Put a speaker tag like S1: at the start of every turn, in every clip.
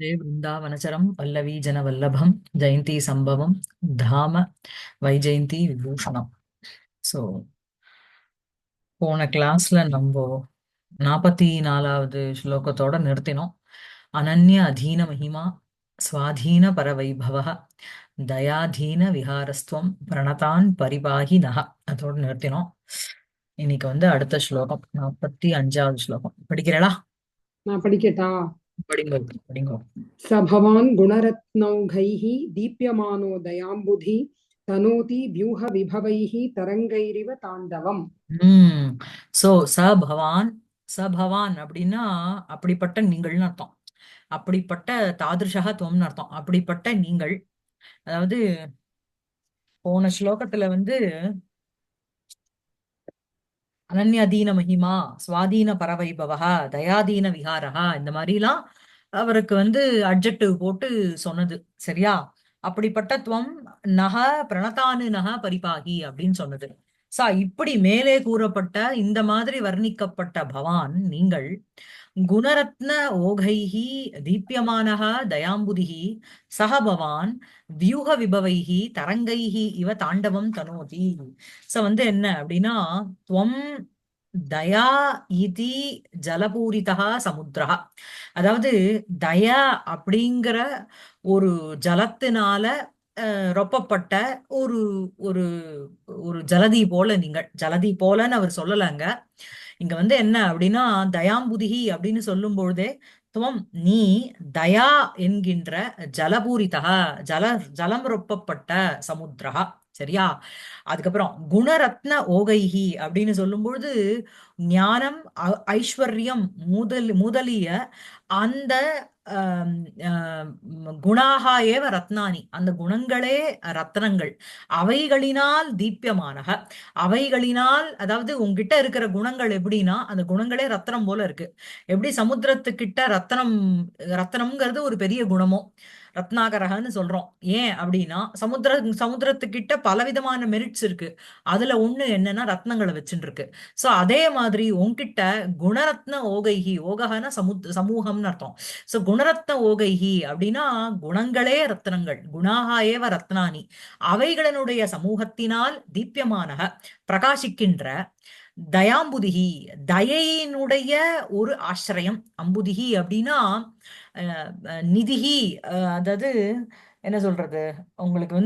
S1: जय वृंदावनचरम पल्लवी जनवल्लभम जयंती संभवम धाम வைஜெயந்தி விபூஷணம். ஸோ போன கிளாஸ்ல நம்ம 44வது ஸ்லோகத்தோட நிறுத்தினோம். அனன்ய அதீன மகிமா ஸ்வாதீன பரவைபவ தயாதீன விஹாரஸ்துவம் பிரணதான் பரிபாகி நக, அதோட நிறுத்தினோம். இன்னைக்கு அடுத்த ஸ்லோகம் 45வது ஸ்லோகம் படிக்கிறேளா?
S2: நான் படிக்கட்டா?
S1: படிங்கோ படிங்கோ.
S2: स भवान् गुणरत्नौघैः दीप्यमानो दयाम्बुधि तनोति व्यूहविभवैः तरङ्गैरिव ताण्डवम्.
S1: ம் சோ சபவான், சபவான் அப்படின்னா அப்படிப்பட்ட நீங்கள்னு அர்த்தம். அப்படிப்பட்ட தாதிருஷக துவம்னு அர்த்தம். அப்படிப்பட்ட நீங்கள், அதாவது போன ஸ்லோகத்துல அனன்யாதீன மகிமா சுவாதீன பரவைபவஹ தயாதீன விஹாரஹா இந்த மாதிரிலாம் அவருக்கு அட்ஜெக்டிவ் போட்டு சொன்னது சரியா? அப்படிப்பட்ட துவம் நக பிரணதானு நக பரிபாகி அப்படின்னு சொன்னது. இப்படி மேலே கூறப்பட்ட இந்த மாதிரி வர்ணிக்கப்பட்ட பவான் நீங்கள் குணரத்ன ஓகைஹி தீப்யமானஹ தயாம்புதிஹி சஹ பவான் வியூக விபவைஹி தரங்கைஹி இவ தாண்டவம் தனோதி. என்ன அப்படின்னா, துவம் தயா இதி ஜலபூரிதா சமுத்திரா, அதாவது தயா அப்படிங்கிற ஒரு ஜலத்தினால ரொப்பப்பட்ட ஒரு ஒரு ஒரு ஜலதி போல, நீங்கள் ஜலதி போலன்னு அவர் சொல்லலங்க. இங்க என்ன அப்படின்னா, தயாம்புதிகி அப்படின்னு சொல்லும் பொழுதே துவம் நீ தயா என்கின்ற ஜலபூரிதா ஜல ஜலம் ரொப்பப்பட்ட சமுத்திரா சரியா? அதுக்கப்புறம் குணரத்ன ஓகைஹி அப்படின்னு சொல்லும் பொழுது ஞானம் ஐஸ்வர்யம் முதலிய அந்த ஆம், ஆம், குணாகா ஏவ ரத்னானி, அந்த குணங்களே ரத்னங்கள். அவைகளினால் தீப்யமானக, அவைகளினால், அதாவது உங்ககிட்ட இருக்கிற குணங்கள் எப்படின்னா அந்த குணங்களே ரத்னம் போல இருக்கு. எப்படி சமுத்திரத்துக்கிட்ட ரத்னம், ரத்னம்ங்கிறது ஒரு பெரிய குணமோ ரத்னாகரகன்னு சொல்றோம். ஏன் அப்படின்னா சமுத்திரத்துக்கிட்ட பலவிதமான மெரிட்ஸ் இருக்கு. அதுல ஒண்ணு என்னன்னா ரத்னங்களை வச்சுட்டு இருக்கு. சோ அதே மாதிரி உன்கிட்ட குணரத்ன ஓகைஹி, ஓகஹன சமூகம்னு அர்த்தம். சோ குணரத்ன ஓகைஹி அப்படின்னா குணங்களே ரத்னங்கள், குணாகா ஏவ ரத்னானி, அவைகளினுடைய சமூகத்தினால் தீப்யமானக பிரகாசிக்கின்ற தயாம்புதிகி, தயையினுடைய ஒரு ஆசிரயம். அம்புதிகி அப்படின்னா நிதிஹி, அதாவது என்ன சொல்றது உங்களுக்கு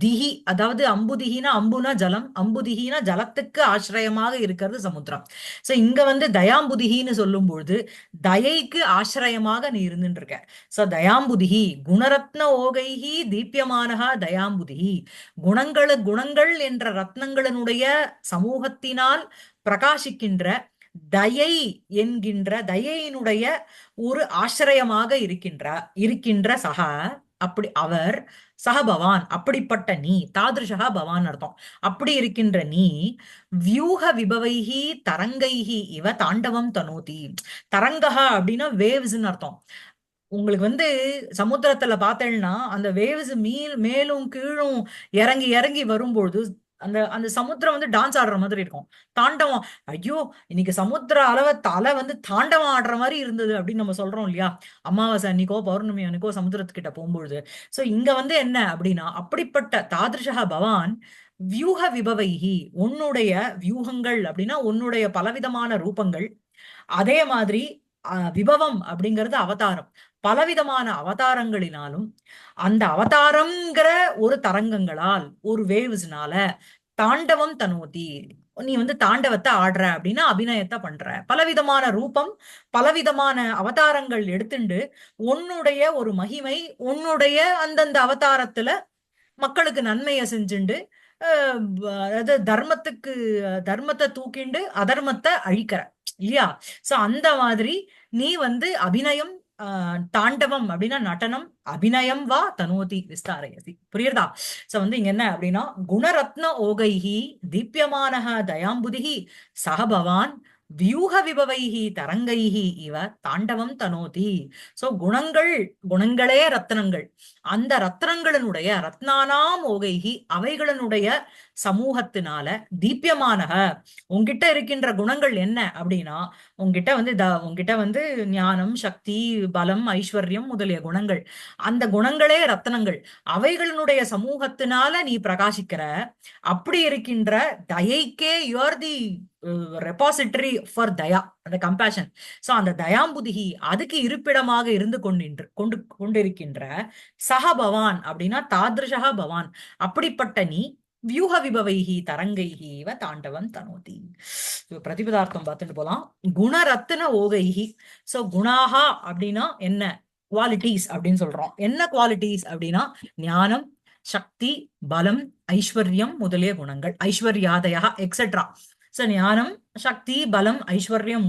S1: திஹி, அதாவது அம்புதிகினா அம்புனா ஜலம், அம்புதிகினா ஜலத்துக்கு ஆசிரயமாக இருக்கிறது சமுத்திரம். சோ இங்க தயாம்புதிகின்னு சொல்லும் பொழுது தயைக்கு ஆசிரயமாக நீ இருந்துட்டு இருக்க. சோ தயாம்புதிகி குணரத்ன ஓகைஹி தீப்யமானஹா தயாம்புதிகி, குணங்கள் என்ற ரத்னங்களினுடைய சமூகத்தினால் பிரகாசிக்கின்ற தயை என்கின்ற தயையினுடைய ஒரு ஆசிரயமாக இருக்கின்ற சக, அப்படி அவர் சக பவான், அப்படிப்பட்ட நீ, தாதிருஷா பவான் அர்த்தம். அப்படி இருக்கின்ற நீ வியூக விபவைஹி தரங்கைஹி இவ தாண்டவம் தனோதி. தரங்கஹா அப்படின்னா வேவ்ஸ்ன்னு அர்த்தம். உங்களுக்கு சமுத்திரத்துல பார்த்தேன்னா அந்த வேவ்ஸ் மேலும் கீழும் இறங்கி இறங்கி வரும்பொழுது அந்த அந்த சமுத்திரம் டான்ஸ் ஆடுற மாதிரி இருக்கும். தாண்டவம், ஐயோ இன்னைக்கு சமுத்திர அளவை தலை தாண்டவம் ஆடுற மாதிரி இருந்தது அப்படின்னு நம்ம சொல்றோம் இல்லையா? அமாவாசை அன்னைக்கோ பௌர்ணமி அன்னைக்கோ சமுத்திரத்துக்கிட்ட போகும்பொழுது. சோ இங்க என்ன அப்படின்னா, அப்படிப்பட்ட தாதிருஷா பவான் வியூக விபவைஹி, உன்னுடைய வியூகங்கள் அப்படின்னா உன்னுடைய பலவிதமான ரூபங்கள், அதே மாதிரி விபவம் அப்படிங்கிறது அவதாரம், பலவிதமான அவதாரங்களினாலும் அந்த அவதாரம்ங்கிற ஒரு தரங்கங்களால் ஒரு வேவ்ஸ்னால தாண்டவம் தனோதி, நீ தாண்டவத்தை ஆடுற அப்படின்னா அபிநயத்தை பண்ற. பலவிதமான ரூபம், பலவிதமான அவதாரங்கள் எடுத்துண்டு உன்னுடைய ஒரு மகிமை, உன்னுடைய அந்தந்த அவதாரத்துல மக்களுக்கு நன்மையை செஞ்சுண்டு அதாவது தர்மத்தை தூக்கிண்டு அதர்மத்தை அழிக்கிற இல்லையா? சோ அந்த மாதிரி நீ அபிநயம், தாண்டவம் அப்படின்னா நடனம், அபிநயம் வா தனோதி விஸ்தாரயசி, புரியுறதா? சோ இங்க என்ன அப்படின்னா, குணரத்ன ஓகைஹி தீப்யமானஹ தயாம்புதிஹி சஹ பவான் வியூக விபவைஹி தரங்கைஹி இவ தாண்டவம் தனோதி. சோ குணங்களே ரத்னங்கள். அந்த ரத்னங்களினுடைய ரத்னானாம் ஓகைஹி அவைகளினுடைய சமூகத்தினால தீப்யமானக, உன்கிட்ட இருக்கின்ற குணங்கள் என்ன அப்படின்னா, உன்கிட்ட வந்து ஞானம், சக்தி, பலம், ஐஸ்வர்யம் முதலிய குணங்கள். அந்த குணங்களே ரத்னங்கள். அவைகளினுடைய சமூகத்தினால நீ பிரகாசிக்கிற. அப்படி இருக்கின்ற தயைக்கே யுவர் தி ரெபாசிட்டரி ஃபார் தயா, அந்த கம்பேஷன். சோ அந்த தயாம்புதிகி அதுக்கு இருப்பிடமாக இருந்து கொண்டிருக்கின்ற சக பவான் அப்படின்னா தாத்ருஷா பவான், அப்படிப்பட்ட நீ வியூக விபவைஹி தரங்கைஹி இவ தாண்டவம் தனோதி. பிரதிபதார்த்தம் பார்த்துட்டு போலாம். குணரத்ன ஓகைஹி. சோ குணாகா அப்படின்னா என்ன, குவாலிட்டிஸ் அப்படின்னு சொல்றோம். என்ன குவாலிட்டிஸ் அப்படின்னா ஞானம், சக்தி, பலம், ஐஸ்வர்யம் முதலிய குணங்கள். ஐஸ்வர்யாதயா எக்ஸெட்ரா. சோ ஞானம், சக்தி, பலம், ஐஸ்வர்யம்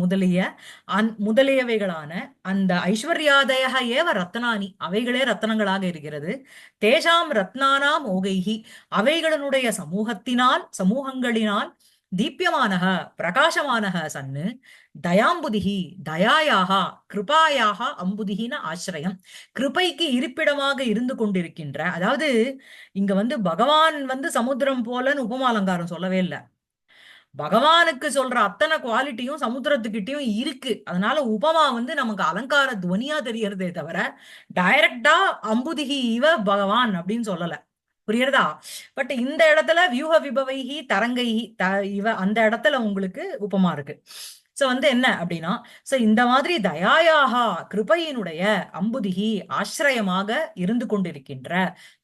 S1: முதலியவைகளான அந்த ஐஸ்வர்யாதய ஏவ ரத்னானி, அவைகளே ரத்னங்களாக இருக்கிறது. தேஷாம் ரத்னானாம் ஓகைஹி அவைகளினுடைய சமூகங்களினால் தீப்யமானக பிரகாசமானக சன்னு தயாம்புதிகி தயாயாக கிருபாயாக அம்புதிகின ஆசிரயம், கிருபைக்கு இருப்பிடமாக இருந்து கொண்டிருக்கின்ற. அதாவது இங்க வந்து பகவான் வந்து சமுத்திரம் போலன்னு உபமாலங்காரம் சொல்லவே இல்லை. பகவானுக்கு சொல்ற அத்தனை குவாலிட்டியும் சமுத்திரத்துக்கிட்டயும் இருக்கு. அதனால உபமா வந்து நமக்கு அலங்கார துவனியா தெரியறதே தவிர டைரக்டா அம்புதிகி இவ பகவான் அப்படின்னு சொல்லல. புரியுறதா? பட் இந்த இடத்துல வியூக விபவைஹி தரங்கைஹி இவ அந்த இடத்துல உங்களுக்கு உபமா இருக்கு. சோ வந்து என்ன அப்படின்னா, சோ இந்த மாதிரி தயாயாக கிருபையினுடைய அம்புதிகி ஆசிரயமாக இருந்து கொண்டிருக்கின்ற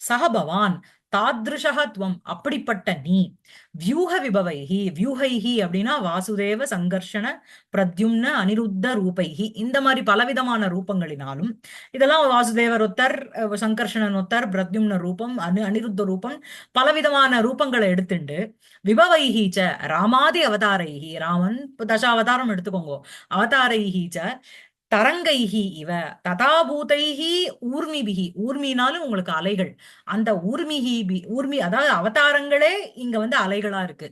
S1: சகபவான் தாத்ருஷகத்வம் அப்படிப்பட்ட நீ வியூக விபவைஹி, வியூகைஹி அப்படின்னா வாசுதேவ சங்கர்ஷண பிரத்யும்ன அனிருத்த ரூபைஹி, இந்த மாதிரி பலவிதமான ரூபங்களினாலும், இதெல்லாம் வாசுதேவர் ஒத்தர், சங்கர்ஷணன் ஒத்தர், பிரத்யும்ன ரூபம், அனிருத்த ரூபம், பலவிதமான ரூபங்களை எடுத்துண்டு விபவைஹி ச ராமாதி அவதாரைஹி, ராமன் தசாவதாரம் எடுத்துக்கோங்க, அவதாரைஹி ச தரங்கைஹி இவ ததாபூதைஹி ஊர்மிபிகி, ஊர்மினாலும் உங்களுக்கு அலைகள். அந்த ஊர்மி அதாவது அவதாரங்களே இங்க வந்து அலைகளா இருக்கு.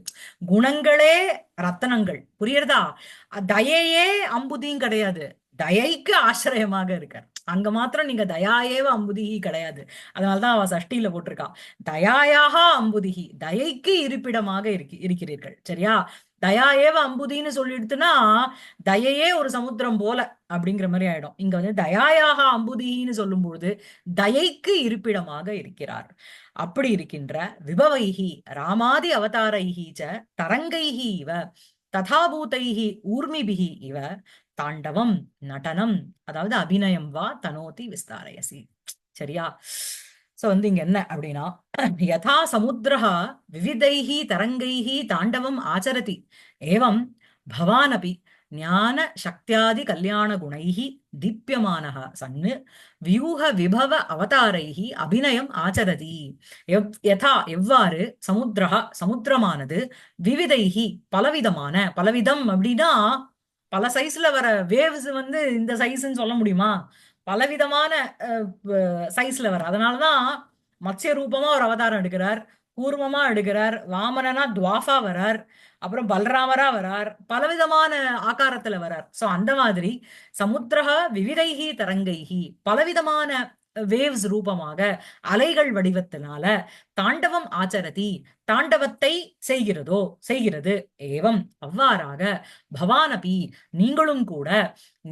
S1: குணங்களே ரத்தனங்கள். புரியுறதா? தயையே அம்புதியும் கிடையாது, தயைக்கு ஆசிரியமாக இருக்க. அங்க மாத்திரம் நீங்க தயாயேவ அம்புதிகி கிடையாது. அதனாலதான் அவ சஷ்டியில போட்டிருக்கா தயாயாக அம்புதிகி, தயைக்கு இருப்பிடமாக இருக்கிறீர்கள். சரியா? தயா ஏவ அம்புதின்னு சொல்லிடுத்துன்னா தயையே ஒரு சமுத்திரம் போல அப்படிங்கிற மாதிரி ஆயிடும். இங்க வந்து தயாயாக அம்புதின்னு சொல்லும்போது தயைக்கு இருப்பிடமாக இருக்கிறார். அப்படி இருக்கின்ற விபவைஹி ராமாதி அவதாரைஹி ச தரங்கைஹி இவ ததாபூதைஹி ஊர்மிபிஹி இவ தாண்டவம் நடனம், அதாவது அபிநயம் வா தனோதி விஸ்தாரயசி. சரியா? சோ வந்து இங்க என்ன அப்படின்னா, யதா சமுத்திரஹ விவிதைஹி தரங்கைஹி தாண்டவம் ஆச்சரதி ஏவம் பவானபி ஞான சக்தியாதி கல்யாண குணைஹி தீப்யமானஹ சன்னு வியூக விபவ அவதாரைஹி அபிநயம் ஆச்சரதி. யதா எவ்வாறு சமுத்திரஹ சமுத்திரமானது விவிதைஹி பலவிதமான, பலவிதம் அப்படின்னா பல சைஸ்ல வர வேவ்ஸ் வந்து இந்த சைஸ்ன்னு சொல்ல முடியுமா? பலவிதமான சைஸ்ல வர. அதனாலதான் மத்ஸ்ய ரூபமா ஒரு அவதாரம் எடுக்கிறார், கூர்மமா எடுக்கிறார், வாமனனா துவாஃபா வரார், அப்புறம் பல்ராமரா வரார், பலவிதமான ஆகாரத்துல வரார். சோ அந்த மாதிரி சமுத்திரக விவிதைகி தரங்கைகி பலவிதமான வேவ்ஸ் ரூபமாக அலைகள் வடிவத்தினால தாண்டவம் ஆச்சரதி தாண்டவத்தை செய்கிறது. ஏவம் அவ்வாறாக பவானபி நீங்களும் கூட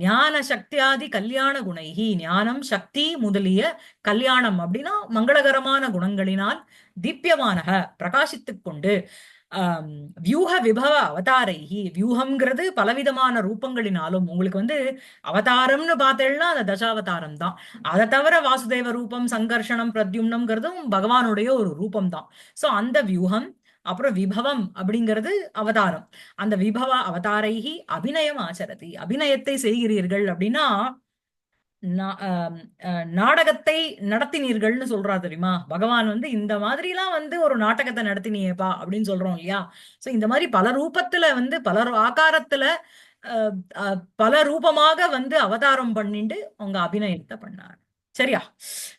S1: ஞான சக்தியாதி கல்யாண குணைகி ஞானம் சக்தி முதலிய கல்யாணம் அப்படின்னா மங்களகரமான குணங்களினால் தீப்யமானக பிரகாசித்துக் கொண்டு வியூக விபவ அவதாரைஹி, வியூகம்ங்கிறது பலவிதமான ரூபங்களினாலும் உங்களுக்கு வந்து அவதாரம்னு பார்த்தேன்னா அந்த தசாவதாரம் தான். அதை தவிர வாசுதேவ ரூபம், சங்கர்ஷணம், பிரத்யும்னம்ங்கிறதும் பகவானுடைய ஒரு ரூபம் தான். சோ அந்த வியூகம் அப்புறம் விபவம் அப்படிங்கிறது அவதாரம். அந்த விபவ அவதாரைஹி அபிநயம் ஆச்சரதி அபிநயத்தை செய்கிறீர்கள் அப்படின்னா நாடகத்தை நடத்தினீர்கள்னு சொல்றா தெரியுமா? பகவான் வந்து இந்த மாதிரி எல்லாம் வந்து ஒரு நாடகத்தை நடத்தினியேப்பா அப்படின்னு சொல்றோம் இல்லையா? சோ இந்த மாதிரி பல ரூபத்துல வந்து பல ஆகாரத்துல பல ரூபமாக வந்து அவதாரம் பண்ணிட்டு அவங்க அபிநயத்தை பண்ணார். சரியா?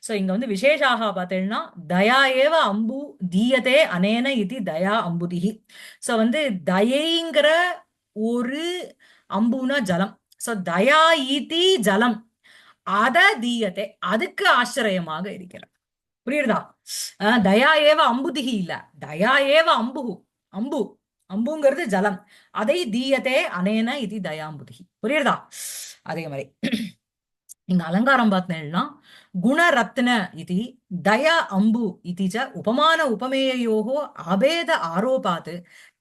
S1: சோ இங்க வந்து விசேஷாக பார்த்தேன்னா தயா ஏவ அம்பு தீயதே அனேன இது தயா அம்புதிகி. சோ வந்து தயைங்கிற ஒரு அம்புனா ஜலம். சோ தயா ஈதி ஜலம் அத தீயத்தை, அதுக்கு ஆசிரியமாக இருக்கிறார். புரியுறதா? தயா ஏவ அம்புதிகி இல்ல, தயா ஏவ அம்புகு. அம்பு, அம்புங்கிறது ஜலம். அதை தீயத்தே அனேன இது தயாம்புதிகி. புரியுறதா? அதே மாதிரி இங்க அலங்காரம் பார்த்தேன்னா குணரத்ன இது தயா அம்பு இது ச உபமான உபமேயோகோ அபேத ஆரோபாத்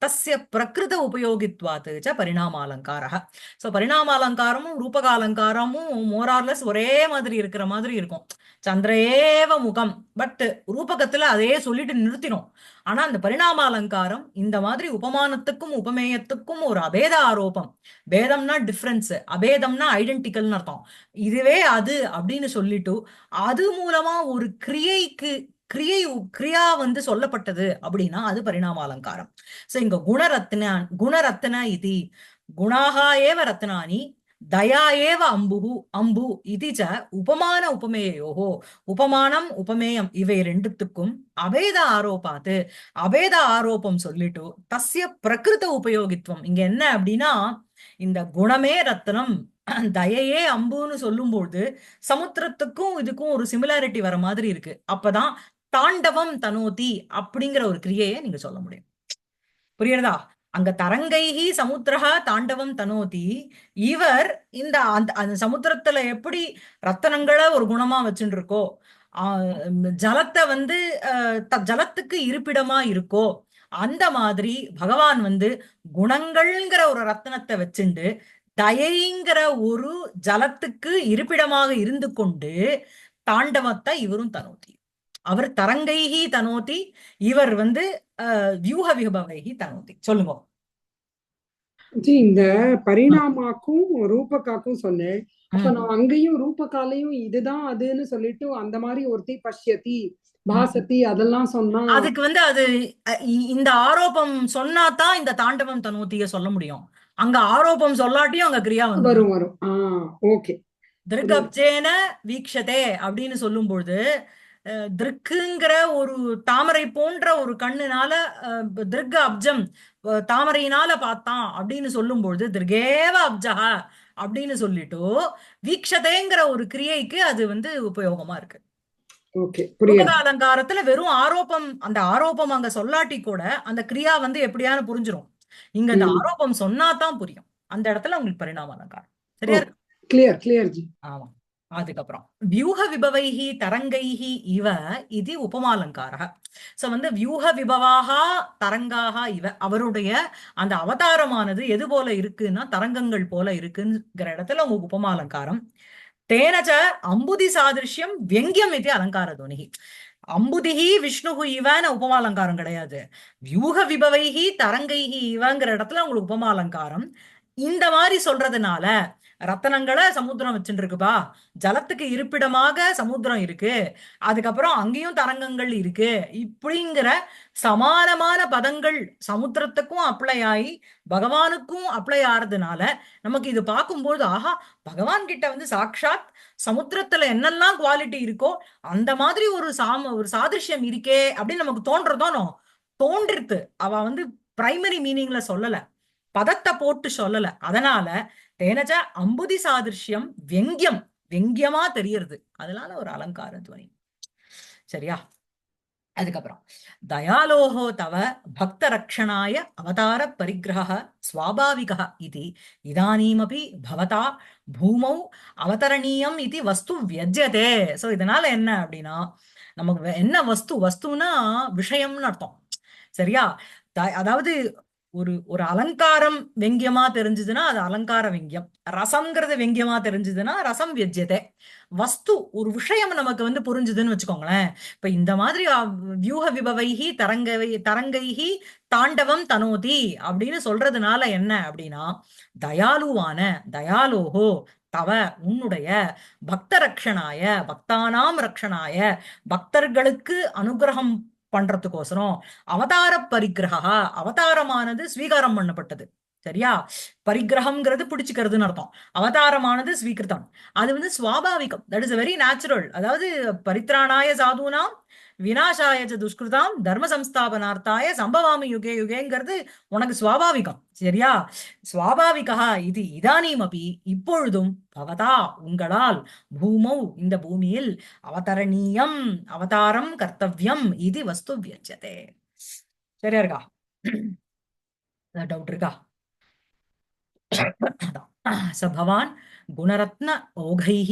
S1: தஸ்ய பிரகிருத உபயோகித்வாத் ச பரிணாமாலங்காரः. சோ பரிணாமாலங்காரமும் ரூபகாலங்காரமும் மோரார்லெஸ் ஒரே மாதிரி இருக்கிற மாதிரி இருக்கும். சந்திரேவ முகம், பட் ரூபகத்துல அதே சொல்லிட்டு நிறுத்தினோம். ஆனா அந்த பரிணாம அலங்காரம் இந்த மாதிரி உபமானத்துக்கும் உபமேயத்துக்கும் ஒரு அபேத ஆரோபம். பேதம்னா டிஃபரன்ஸ், அபேதம்னா ஐடென்டிக்கல்னு அர்த்தம். இதுவே அது அப்படின்னு சொல்லிட்டு அது மூலமா ஒரு கிரியை கிரியா வந்து சொல்லப்பட்டது அப்படின்னா அது பரிணாம அலங்காரம். சோ இங்க குணரத்ன இது குணாகா ஏவ ரத்னானி தயா ஏவ அம்புகு அம்பு இது ச உபமான உபமேயோகோ, உபமானம் உபமேயம் இவை ரெண்டுத்துக்கும் அபேத ஆரோபாத்து, அபேத ஆரோபம் சொல்லிட்டு தஸ்ய பிரகிருத உபயோகித்துவம். இங்க என்ன அப்படின்னா இந்த குணமே ரத்னம் தயையே அம்புன்னு சொல்லும்போது சமுத்திரத்துக்கும் இதுக்கும் ஒரு சிமிலாரிட்டி வர மாதிரி இருக்கு. அப்பதான் தாண்டவம் தனோதி அப்படிங்கிற ஒரு கிரியையை நீங்க சொல்ல முடியும். புரியுறதா? அங்க தரங்கைஹி சமுத்திரஹா தாண்டவம் தனோதி. இவர் இந்த அந்த சமுத்திரத்துல எப்படி ரத்தனங்களை ஒரு குணமா வச்சுட்டு இருக்கோ, ஜலத்தை வந்து ஜலத்துக்கு இருப்பிடமா இருக்கோ, அந்த மாதிரி பகவான் வந்து குணங்கள்ங்கிற ஒரு ரத்தனத்தை வச்சுண்டு தயைங்கிற ஒரு ஜலத்துக்கு இருப்பிடமாக இருந்து கொண்டு தாண்டவத்தை இவரும் தனோதி. அவர் தரங்கைஹி தனோதி, இவர் வந்து வியூக விபவைஹி தனோதி. சொல்லுங்க.
S2: ஜி, இந்த பரிணாமாக்கும் ரூபகாக்கும் சொன்னேன். அப்ப
S1: ம்,
S2: நான் அங்கேயும் ரூபகாலையும் இதுதான் அதுன்னு சொல்லிட்டு அந்த மாதிரி ஒருத்தி பஷ்யதி
S1: ம்.
S2: பாசதி அதெல்லாம் சொன்னா
S1: அதுக்கு வந்து அது இந்த ஆரோபம் சொன்னாதான் இந்த தாண்டவம் தனோத்திய சொல்ல முடியும். அங்க ஆரோபம் சொல்லாட்டியும் அங்க கிரியா வந்துடும்.
S2: வரும் வரும். ஓகே, புரியுது.
S1: திருக்கப்ஜேன வீக்ஷதே அப்படின்னு சொல்லும்பொழுது திருக்குங்கிற ஒரு தாமரை போன்ற ஒரு கண்ணுனால திருக்க அப்ஜம் தாமரையினால பார்த்தான் அப்படின்னு சொல்லும்பொழுது திருகேவ அப்ஜக அப்படின்னு சொல்லிட்டு வீக்ஷதேங்கிற ஒரு கிரியைக்கு அது வந்து உபயோகமா இருக்கு.
S2: ஓகே, புரியுது.
S1: ரூபக அலங்காரத்துல வெறும் ஆரோப்பம், அந்த ஆரோப்பம் அங்க சொல்லாட்டி கூட அந்த கிரியா வந்து எப்படியானு புரிஞ்சிரும். இங்க இந்த
S2: ம்.
S1: ஆரோப்பம் சொன்னாதான் புரியும். அந்த இடத்துல உங்களுக்கு பரிணாம அலங்காரம். சரியா
S2: ஓகே,
S1: இருக்கு?
S2: Clear clear G.
S1: ஆமா. அதுக்கப்புறம் வியூக விபவைஹி தரங்கைஹி இவ இது உபமாலங்காரः. சோ வந்து வியூக விபவாக தரங்காக இவ, அவருடைய அந்த அவதாரமானது எது போல இருக்குன்னா தரங்கங்கள் போல இருக்குங்கிற இடத்துல உங்களுக்கு உபமாலங்காரம். தேனச்ச அம்புதி சாதிருஷ்யம் வெங்கியம் இது அலங்கார துவனிகி. அம்புதிஹி விஷ்ணுகு இவன்னு உபமாலங்காரம் கிடையாது. வியூக விபவைஹி தரங்கைஹி இவங்கிற இடத்துல உங்களுக்கு உபமாலங்காரம். இந்த மாதிரி சொல்றதுனால ரத்தனங்களை சமுத்திரம் வச்சுட்டு இருக்குப்பா, ஜலத்துக்கு இருப்பிடமாக சமுத்திரம் இருக்கு, அதுக்கப்புறம் அங்கேயும் தரங்கங்கள் இருக்கு, இப்படிங்கிற சமானமான பதங்கள் சமுத்திரத்துக்கும் அப்ளை ஆகி பகவானுக்கும் அப்ளை ஆறதுனால நமக்கு இது பார்க்கும்போது ஆஹா, பகவான் கிட்ட வந்து சாக்ஷாத் சமுத்திரத்துல என்னெல்லாம் குவாலிட்டி இருக்கோ அந்த மாதிரி ஒரு சாதிருஷ்யம் இருக்கே அப்படின்னு நமக்கு தோன்றதோனோ தோன்றிருது. அவ வந்து பிரைமரி மீனிங்ல சொல்லல, பதத்தை போட்டு சொல்லல. அதனால தேனஜ அம்புதி சாதிருஷ்யம் வெங்கியம், வெங்கியமா தெரியறது. அதனால ஒரு அலங்கார துவனி. சரியா? அதுக்கப்புறம் தயாலோகோ தவ பக்த ரக்ஷணாய அவதார பரிகிரக ஸ்வாபாவிக இது இதானீமபி பவதா பூமௌ அவதரணீயம் இது வஸ்து வியஜ்யதே. சோ இதனால என்ன அப்படின்னா நமக்கு என்ன வஸ்து, வஸ்துனா விஷயம்னு அர்த்தம். சரியா? அதாவது ஒரு ஒரு அலங்காரம் வெங்கியமா தெரிஞ்சதுன்னா அது அலங்கார வெங்கியம், ரசம்ங்கிறது வெங்கியமா தெரிஞ்சதுன்னா ரசம் வியஜ்யதே. வஸ்து ஒரு விஷயம் நமக்கு வந்து புரிஞ்சுதுன்னு வச்சுக்கோங்களேன். இப்ப இந்த மாதிரி வியூக விபவைஹி தரங்கைஹி தாண்டவம் தனோதி அப்படின்னு சொல்றதுனால என்ன அப்படின்னா தயாலுவான தயாலோகோ தவ உன்னுடைய பக்த ரக்ஷனாய பக்தானாம் ரக்ஷனாய பக்தர்களுக்கு அனுகிரகம் பண்றதுக்கோசரம் அவதார பரிகிரகா, அவதாரமானது ஸ்வீகாரம் பண்ணப்பட்டது. சரியா? பரிகிரகம்ங்கிறது பிடிச்சுக்கிறதுன்னு அர்த்தம். அவதாரமானது ஸ்வீகிருதம். அது வந்து சுவாபாவிகம், தட் இஸ் வெரி நேச்சுரல். அதாவது பரித்ராணாய சாதுனாம் விநாசாய ச துஷ்கிருதாம் தர்ம சம்ஸ்தாபனார்த்தாய சம்பவாமி யுகே யுகேங்கிறது உனக்கு சுவாபாவிகம். சரியா? சுவாபாவிகா இது இதானீமபி இப்பொழுதும் பவதா உங்களால் பூமௌ இந்த பூமியில் அவதரணீயம் அவதாரம் கர்த்தவ்யம் இது வஸ்து வியஜ்யதே. சரியா இருக்கா? டவுட் இருக்கா? स भवान् गुणरत्न ओघैः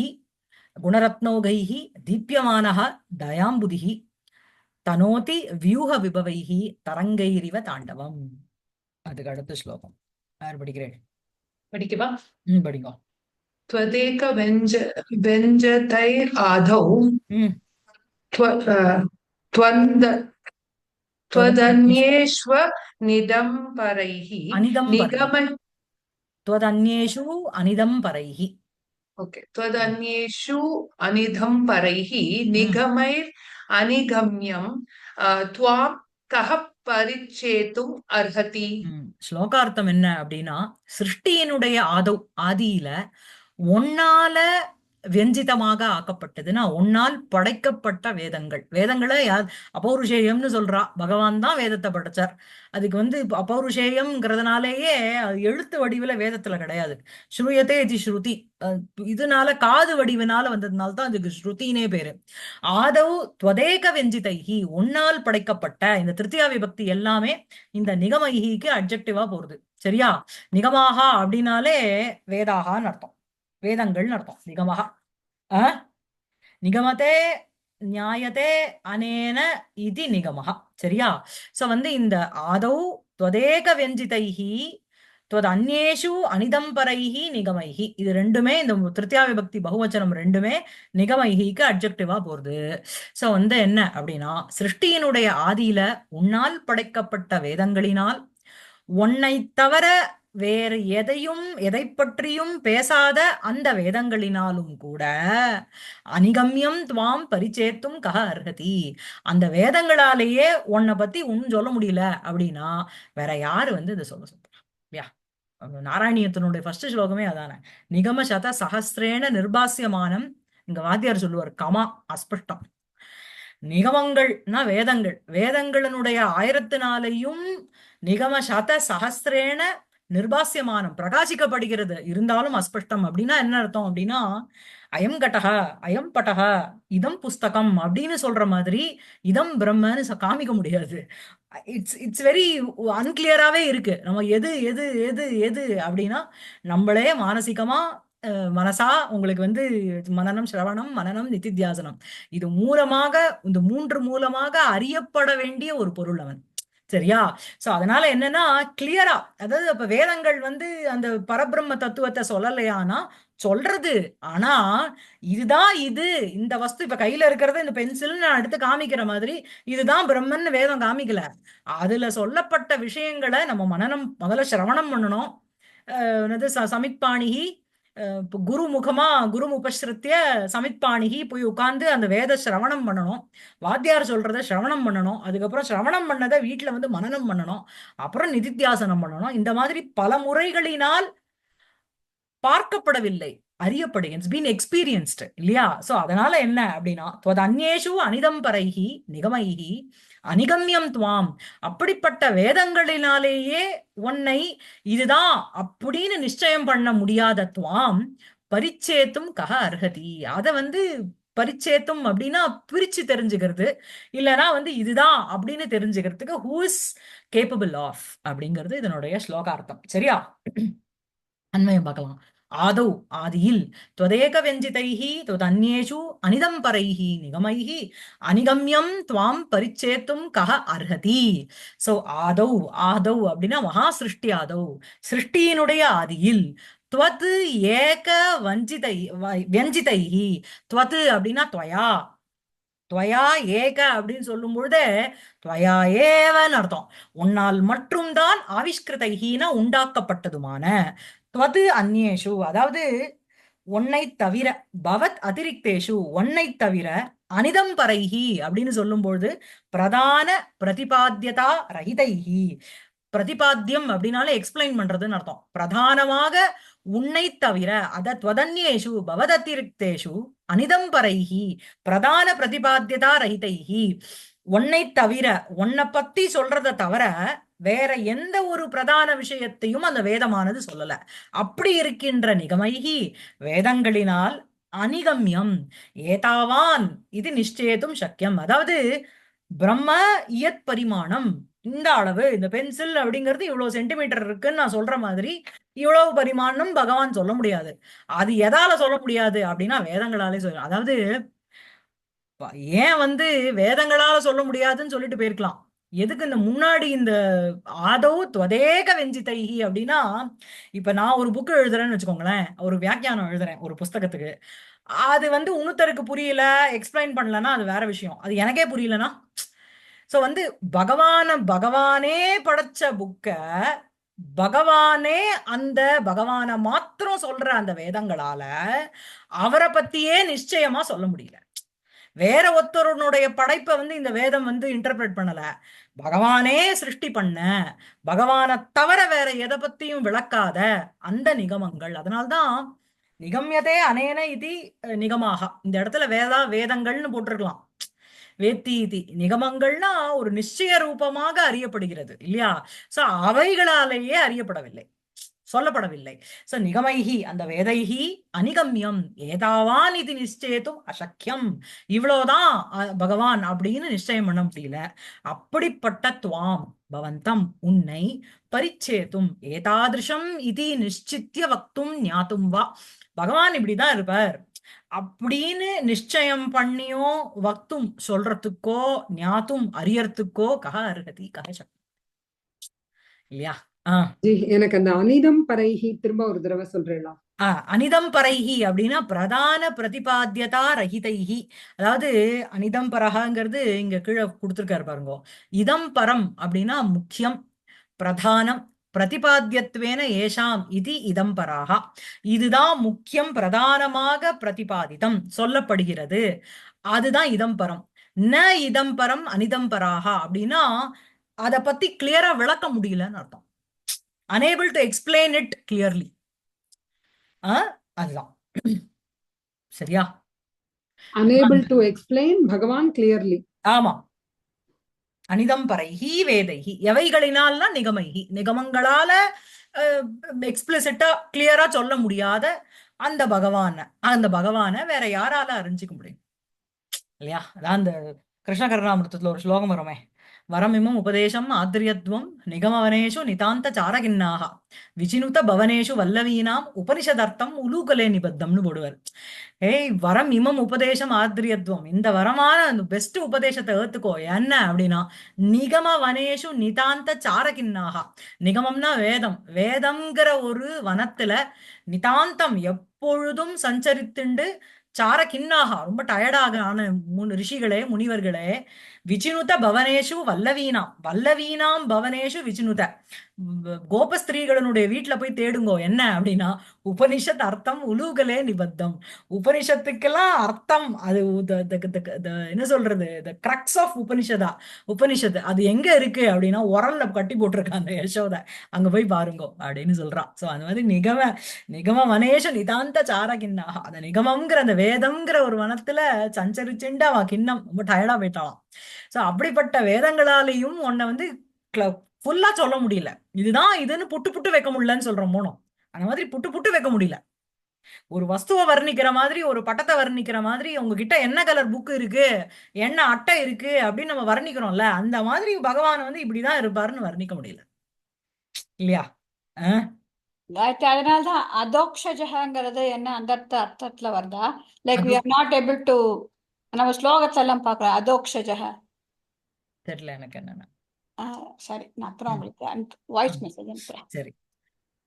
S1: गुणरत्नौघैः दीप्यमानः दयाम्बुधिः तनोति व्यूहविभवैः तरङ्गैरिव ताण्डवम्. அதுக்கு அடுத்த ஸ்லோகம் யார் படிக்கிறேன்?
S3: படிக்கவா?
S1: படிங்க.
S3: त्वदेक व्यञ्जतैर् आदौ
S1: ம்
S3: त्वन्द
S1: त्वदन्येषु
S3: त्वदन्येष्व निदम्बरैः
S1: अनिदम्बरैः
S3: निगम
S1: त्वदन्येषु अनिदम्बरैः.
S3: ओके त्वदन्येषु अनिदम्बरैः
S1: ம்
S3: निगमैर् अनिगम्यं त्वां कः परिच्छेतुम् अर्हति?
S1: ஸ்லோகார்த்தம் என்ன அப்படின்னா, சிருஷ்டியினுடைய ஆதியில ஒன்னால வியஞ்சிதமாக ஆக்கப்பட்டதுன்னா ஒன்னால் படைக்கப்பட்ட வேதங்கள். வேதங்களை அபௌருஷேயம்னு சொல்றா. பகவான் தான் வேதத்தை படைச்சார். அதுக்கு அபௌருஷேயம்ங்கிறதுனாலேயே அது எழுத்து வடிவில வேதத்துல கிடையாது. ஸ்ருயதே இது ஸ்ருதி. இதனால காது வடிவினால வந்ததுனால தான் அதுக்கு ஸ்ருதினே பேரு. ஆதவ் துவதேக வெஞ்சிதைஹி ஒன்னால் படைக்கப்பட்ட இந்த திருத்தியா விபக்தி எல்லாமே இந்த நிகமைஹிக்கு அட்ஜெக்டிவா போறது. சரியா? நிகமாகா அப்படின்னாலே வேதாகான்னு அர்த்தம். வேதங்கள்னு அர்த்தம் நிகமஹா. நிகமதே நியாயத்தே அனேன இது நிகமஹா. சரியா? சோ இந்த ஆதௌ त्वदेक व्यञ्जितैहि त्वदन्येषु अनिदम्बरैहि निगमैहि இது ரெண்டுமே இந்த திருத்தியா விபக்தி பகுவச்சனம் ரெண்டுமே நிகமைஹிக்கு அட்ஜெக்டிவா போறது. சோ என்ன அப்படின்னா, சிருஷ்டியினுடைய ஆதியில உன்னால் படைக்கப்பட்ட வேதங்களினால் உன்னை தவிர வேறு எதை பற்றியும் பேசாத அந்த வேதங்களினாலும் கூட அனிகம்யம் துவாம் பரிச்சேத்தும் கஹ அர்ஹதி. அந்த வேதங்களாலேயே உன்னை பத்தி ஒன்னும் சொல்ல முடியல அப்படின்னா வேற யாரு இதை சொல்ல சொல்றா? நாராயணியத்தினுடைய ஃபர்ஸ்ட் ஸ்லோகமே அதானே. நிகம சத சஹசிரேன நிர்பாசியமானம். இங்க வாத்தியார் சொல்லுவார் கமா அஸ்பஷ்டம். நிகமங்கள்னா வேதங்கள். வேதங்களினுடைய 1000 நிகம சத சஹசிரேன நிர்பாசியமானம் பிரகாசிக்கப்படுகிறது. இருந்தாலும் அஸ்பஷ்டம் அப்படின்னா என்ன அர்த்தம் அப்படின்னா, அயம் கட்டக அயம் பட்டக இதம் புஸ்தகம் அப்படின்னு சொல்ற மாதிரி இதம் பிரம்மன்னு காமிக்க முடியாது. இட்ஸ் வெரி அன்கிளியராவே இருக்கு. நம்ம எது எது எது எது அப்படின்னா நம்மளே மானசிகமா மனசா உங்களுக்கு மனனம் சிரவணம் மனனம் நிதித்தியாசனம் இது மூலமாக இந்த 3 மூலமாக அறியப்பட வேண்டிய ஒரு பொருள் அவன். சரியா? சோ அதனால என்னன்னா கிளியரா, அதாவது அப்ப வேதங்கள் அந்த பரபிரம்ம தத்துவத்தை சொல்லலையானா சொல்றது. ஆனா இதுதான் இந்த வஸ்து இப்ப கையில இருக்கிறது இந்த பென்சில் நான் எடுத்து காமிக்கிற மாதிரி இதுதான் பிரம்மன் வேதம் காமிக்கல. அதுல சொல்லப்பட்ட விஷயங்களை நம்ம மனனம் முதல்ல சிரவணம் பண்ணணும். சமித்பாணிகி குரு முகமா குரு உபஸ்ருத்திய சமித்பாணிகி போய் உட்கார்ந்து அந்த வேத சிரவணம் பண்ணணும். வாத்தியார் சொல்றத சிரவணம் பண்ணணும். அதுக்கப்புறம் சிரவணம் பண்ணதை வீட்டுல மனனம் பண்ணணும். அப்புறம் நிதித்தியாசனம் பண்ணணும். இந்த மாதிரி பல முறைகளினால் பார்க்கப்படவில்லை, அறியப்படு. இட்ஸ் பீன் எக்ஸ்பீரியன்ஸ்டு இல்லையா? சோ அதனால என்ன அப்படின்னா அந்நேஷு அனிதம்பரைஹி நிகமைஹி அனிகம்யம் துவாம் அப்படிப்பட்ட வேதங்களினாலேயே உன்னை இதுதான் அப்படின்னு நிச்சயம் பண்ண முடியாத துவாம் பரிச்சேத்தும் கஹ அர்ஹதி. அத பரிச்சேத்தும் அப்படின்னா பிரிச்சு தெரிஞ்சுக்கிறது, இல்லைன்னா இதுதான் அப்படின்னு தெரிஞ்சுக்கிறதுக்கு ஹூ இஸ் கேப்பபிள் ஆஃப் அப்படிங்கிறது இதனுடைய ஸ்லோகார்த்தம். சரியா? அன்வயம் பார்க்கலாம். ஆதௌ ஆதியில் त्वदेक व्यञ्जितैः त्वदन्येषु अनिदम्बरैः निगमैः அனிகம்யம் துவாம் பரிச்சேத்தும் கஹ அர்ஹதி. சோ ஆதௌ ஆதௌ அப்படின்னா மகா சிருஷ்டி ஆதௌ சிருஷ்டியினுடைய ஆதியில் त्वत् ஏக வஞ்சிதை व्यञ्जितैः त्वत् அப்படின்னா துவயா துவயா ஏக அப்படின்னு சொல்லும் பொழுதே துவயா ஏவன்னு அர்த்தம். உன்னால் மட்டும் தான் ஆவிஷ்கிருதைஹீன உண்டாக்கப்பட்டதுமான துவது அந்நேஷு அதாவது உன்னை தவிர பவத் அதிரிக்தேஷு உன்னை தவிர அனிதம்பரைஹி அப்படின்னு சொல்லும் பொழுது பிரதான பிரதிபாத்தியதா ரஹிதைஹி பிரதிபாத்தியம் அப்படின்னாலே எக்ஸ்பிளைன் பண்றதுன்னு அர்த்தம். பிரதானமாக உன்னை தவிர அத துவதன்யேஷு பவதத்திரிக்தேஷு அனிதம்பரைஹி பிரதான பிரதிபாத்தியதா ரஹிதைஹி, உன்னை தவிர உன்னை பத்தி சொல்றத தவிர வேற எந்த ஒரு பிரதான விஷயத்தையும் அந்த வேதமானது சொல்லல. அப்படி இருக்கின்ற நிகமைகி வேதங்களினால் அனிகம்யம் ஏதாவான் இது நிச்சயத்தும் சக்கியம். அதாவது பிரம்ம இயத் பரிமாணம், இந்த அளவு, இந்த பென்சில் அப்படிங்கிறது இவ்வளவு சென்டிமீட்டர் இருக்குன்னு நான் சொல்ற மாதிரி இவ்வளவு பரிமாணம் பகவான் சொல்ல முடியாது. அது எதால சொல்ல முடியாது அப்படின்னா வேதங்களாலே சொல்ல. அதாவது ஏன் வந்து வேதங்களால சொல்ல முடியாதுன்னு சொல்லிட்டு போயிருக்கலாம். எதுக்கு இந்த முன்னாடி இந்த ஆதோ துவதேக வெஞ்சிதைஹி அப்படின்னா, இப்ப நான் ஒரு புக் எழுதுறேன்னு வச்சுக்கோங்களேன், ஒரு வியாக்கியானம் எழுதுறேன் ஒரு புஸ்தகத்துக்கு. அது வந்து இன்னொருத்தருக்கு புரியல, எக்ஸ்பிளைன் பண்ணலன்னா அது வேற விஷயம். அது எனக்கே புரியலனா, சோ வந்து பகவானே படைச்ச புக்க பகவானே அந்த பகவான மாத்திரம் சொல்ற அந்த வேதங்களால அவரை பத்தியே நிச்சயமா சொல்ல முடியல. வேற ஒருத்தருடைய படைப்பை வந்து இந்த வேதம் வந்து இன்டர்பிரட் பண்ணல. பகவானே சிருஷ்டி பண்ண, பகவானை தவிர வேற எதை பத்தியும் விளக்காத அந்த நிகமங்கள். அதனால்தான் நிகம்யதே அனேன இது நிகமாக. இந்த இடத்துல வேதங்கள்னு போட்டிருக்கலாம். வேத்தி இதி நிகமங்கள்னா ஒரு நிச்சய ரூபமாக அறியப்படுகிறது இல்லையா? சோ அவைகளாலேயே அறியப்படவில்லை, சொல்லப்படவில்லை. சோ நிகமைஹி அந்த வேதைஹி அனிகம்யம் ஏதாவான் இது நிச்சயத்தும் அசக்கியம். இவ்வளவுதான் பகவான் அப்படின்னு நிச்சயம் பண்ண முடியல. அப்படிப்பட்ட துவாம் பவந்தம் உன்னை பரிச்சேத்தும் ஏதாதிருஷம் இது நிச்சித்திய வக்தும் ஞாத்தும் வா. பகவான் இப்படிதான் இருப்பார் அப்படின்னு நிச்சயம் பண்ணியோ வக்தும் சொல்றதுக்கோ ஞாத்தும் அறியறதுக்கோ கஹ அருகதி கஹ சக்தி இல்லையா? ஆஹ்
S2: ஜி, எனக்கு அந்த அனிதம் பரைஹி திரும்ப ஒரு தடவை சொல்றேளா?
S1: அனிதம் பரைஹி அப்படின்னா பிரதான பிரதிபாத்தியதா ரஹிதைஹி. அதாவது அனிதம் பரஹங்கிறது இங்க கீழே கொடுத்திருக்காரு பாருங்க. இதம் பரம் அப்படின்னா முக்கியம், பிரதானம், பிரதிபாத்தியத்வேன ஏஷாம் இது இதம் பராக. இதுதான் முக்கியம், பிரதானமாக பிரதிபாதிதம் சொல்லப்படுகிறது, அதுதான் இதம் பரம். ந இதம் பரம் அனிதம் பராக அப்படின்னா அத பத்தி கிளியரா விளக்க முடியலன்னு அர்த்தம். unable to explain it clearly. அதுதான் சரியா?
S2: unable to explain பகவான் clearly.
S1: ஆமா. அனிதம் பரைஹி வேதைஹி எவைகளினால்னா நிகமைஹி நிகமங்களால எக்ஸ்பிளிசிட்டா கிளியரா சொல்ல முடியாத அந்த பகவான வேற யாரால அறிஞ்சிக்க முடியும் இல்லையா? அதான் அந்த கிருஷ்ண கருணாமிருத்தத்துல ஒரு ஸ்லோகம் வருமே, வரமிமம் உபதேசம் ஆத்ரியத்வம் நிகமவனேஷு நிதாந்த சாரகின்னாக விசினுத பவனேஷு வல்லவீனாம் உபனிஷதர்த்தம் உலூகலே நிபத்தம்னு போடுவார். ஏய், வரம் இமம் உபதேசம் ஆத்ரியத்வம், இந்த வரமான அந்த பெஸ்ட் உபதேசத்தை ஏத்துக்கோ. என்ன அப்படின்னா நிகம வனேஷு நிதாந்த சாரகின்னாக. நிகமம்னா வேதம், வேதம்ங்கிற ஒரு வனத்துல நிதாந்தம் எப்பொழுதும் சஞ்சரித்துண்டு சார கிண்ணாக ரொம்ப டயர்டாக ஆன ரிஷிகளே முனிவர்களே, விச்சினுத பவனேஷு வல்லவீனாம், வல்லவீனாம் பவனேஷு விச்சினுத, கோபஸ்திரீகளுடைய வீட்டுல போய் தேடுங்கோ. என்ன அப்படின்னா உபனிஷத் அர்த்தம் உலூகலே நிபத்தம். உபனிஷத்துக்கெல்லாம் அர்த்தம் அது என்ன சொல்றது, த கிரக்ஸ் ஆஃப் உபனிஷதா. உபனிஷத்து அது எங்க இருக்கு அப்படின்னா உரல்ல கட்டி போட்டிருக்காங்க யசோத, அங்க போய் பாருங்கோ அப்படின்னு சொல்றான். சோ அந்த மாதிரி நிகம வனேஷ நிதாந்த சாரகிண்ணா, அந்த நிகமம்ங்கிற அந்த வேதம்ங்கிற ஒரு வனத்துல சஞ்சரிச்சுண்டு அவ கிண்ணம் ரொம்ப டயர்டா போயிட்டாளாம். சோ அப்படிப்பட்ட வேதங்களாலையும் உன்னை வந்து ஃபுல்லா சொல்ல முடியல. இதுதான் இதுன்னு புட்டு புட்டு வைக்க முடியலன்னு சொல்றோம் மோனோ, அந்த மாதிரி புட்டு புட்டு வைக்க முடியல. ஒரு வஸ்துவை வர்ணிக்கிற மாதிரி, ஒரு பட்டத்தை வர்ணிக்கிற மாதிரி உங்ககிட்ட என்ன கலர் புக் இருக்கு, என்ன அட்டை இருக்கு அப்படின்னு நம்ம வர்ணிக்கிறோம்ல, அந்த மாதிரி பகவான் வந்து இப்படிதான் இருப்பாருன்னு வர்ணிக்க முடியல இல்லையா?
S4: அதனாலதான் அதோக்ஷஜங்கிறது என்ன அந்த அர்த்தத்துல வருதா? Like we are not able to, நம்ம ஸ்லோகத்துல எல்லாம் பாக்குறோம் அதோக்ஷஜக.
S1: தெரியல எனக்கு என்னன்னு.
S4: சரி, நான் அப்புறம் உங்களுக்கு வாய்ஸ் மெசேஜ் அனுப்புறேன்.
S1: சரி,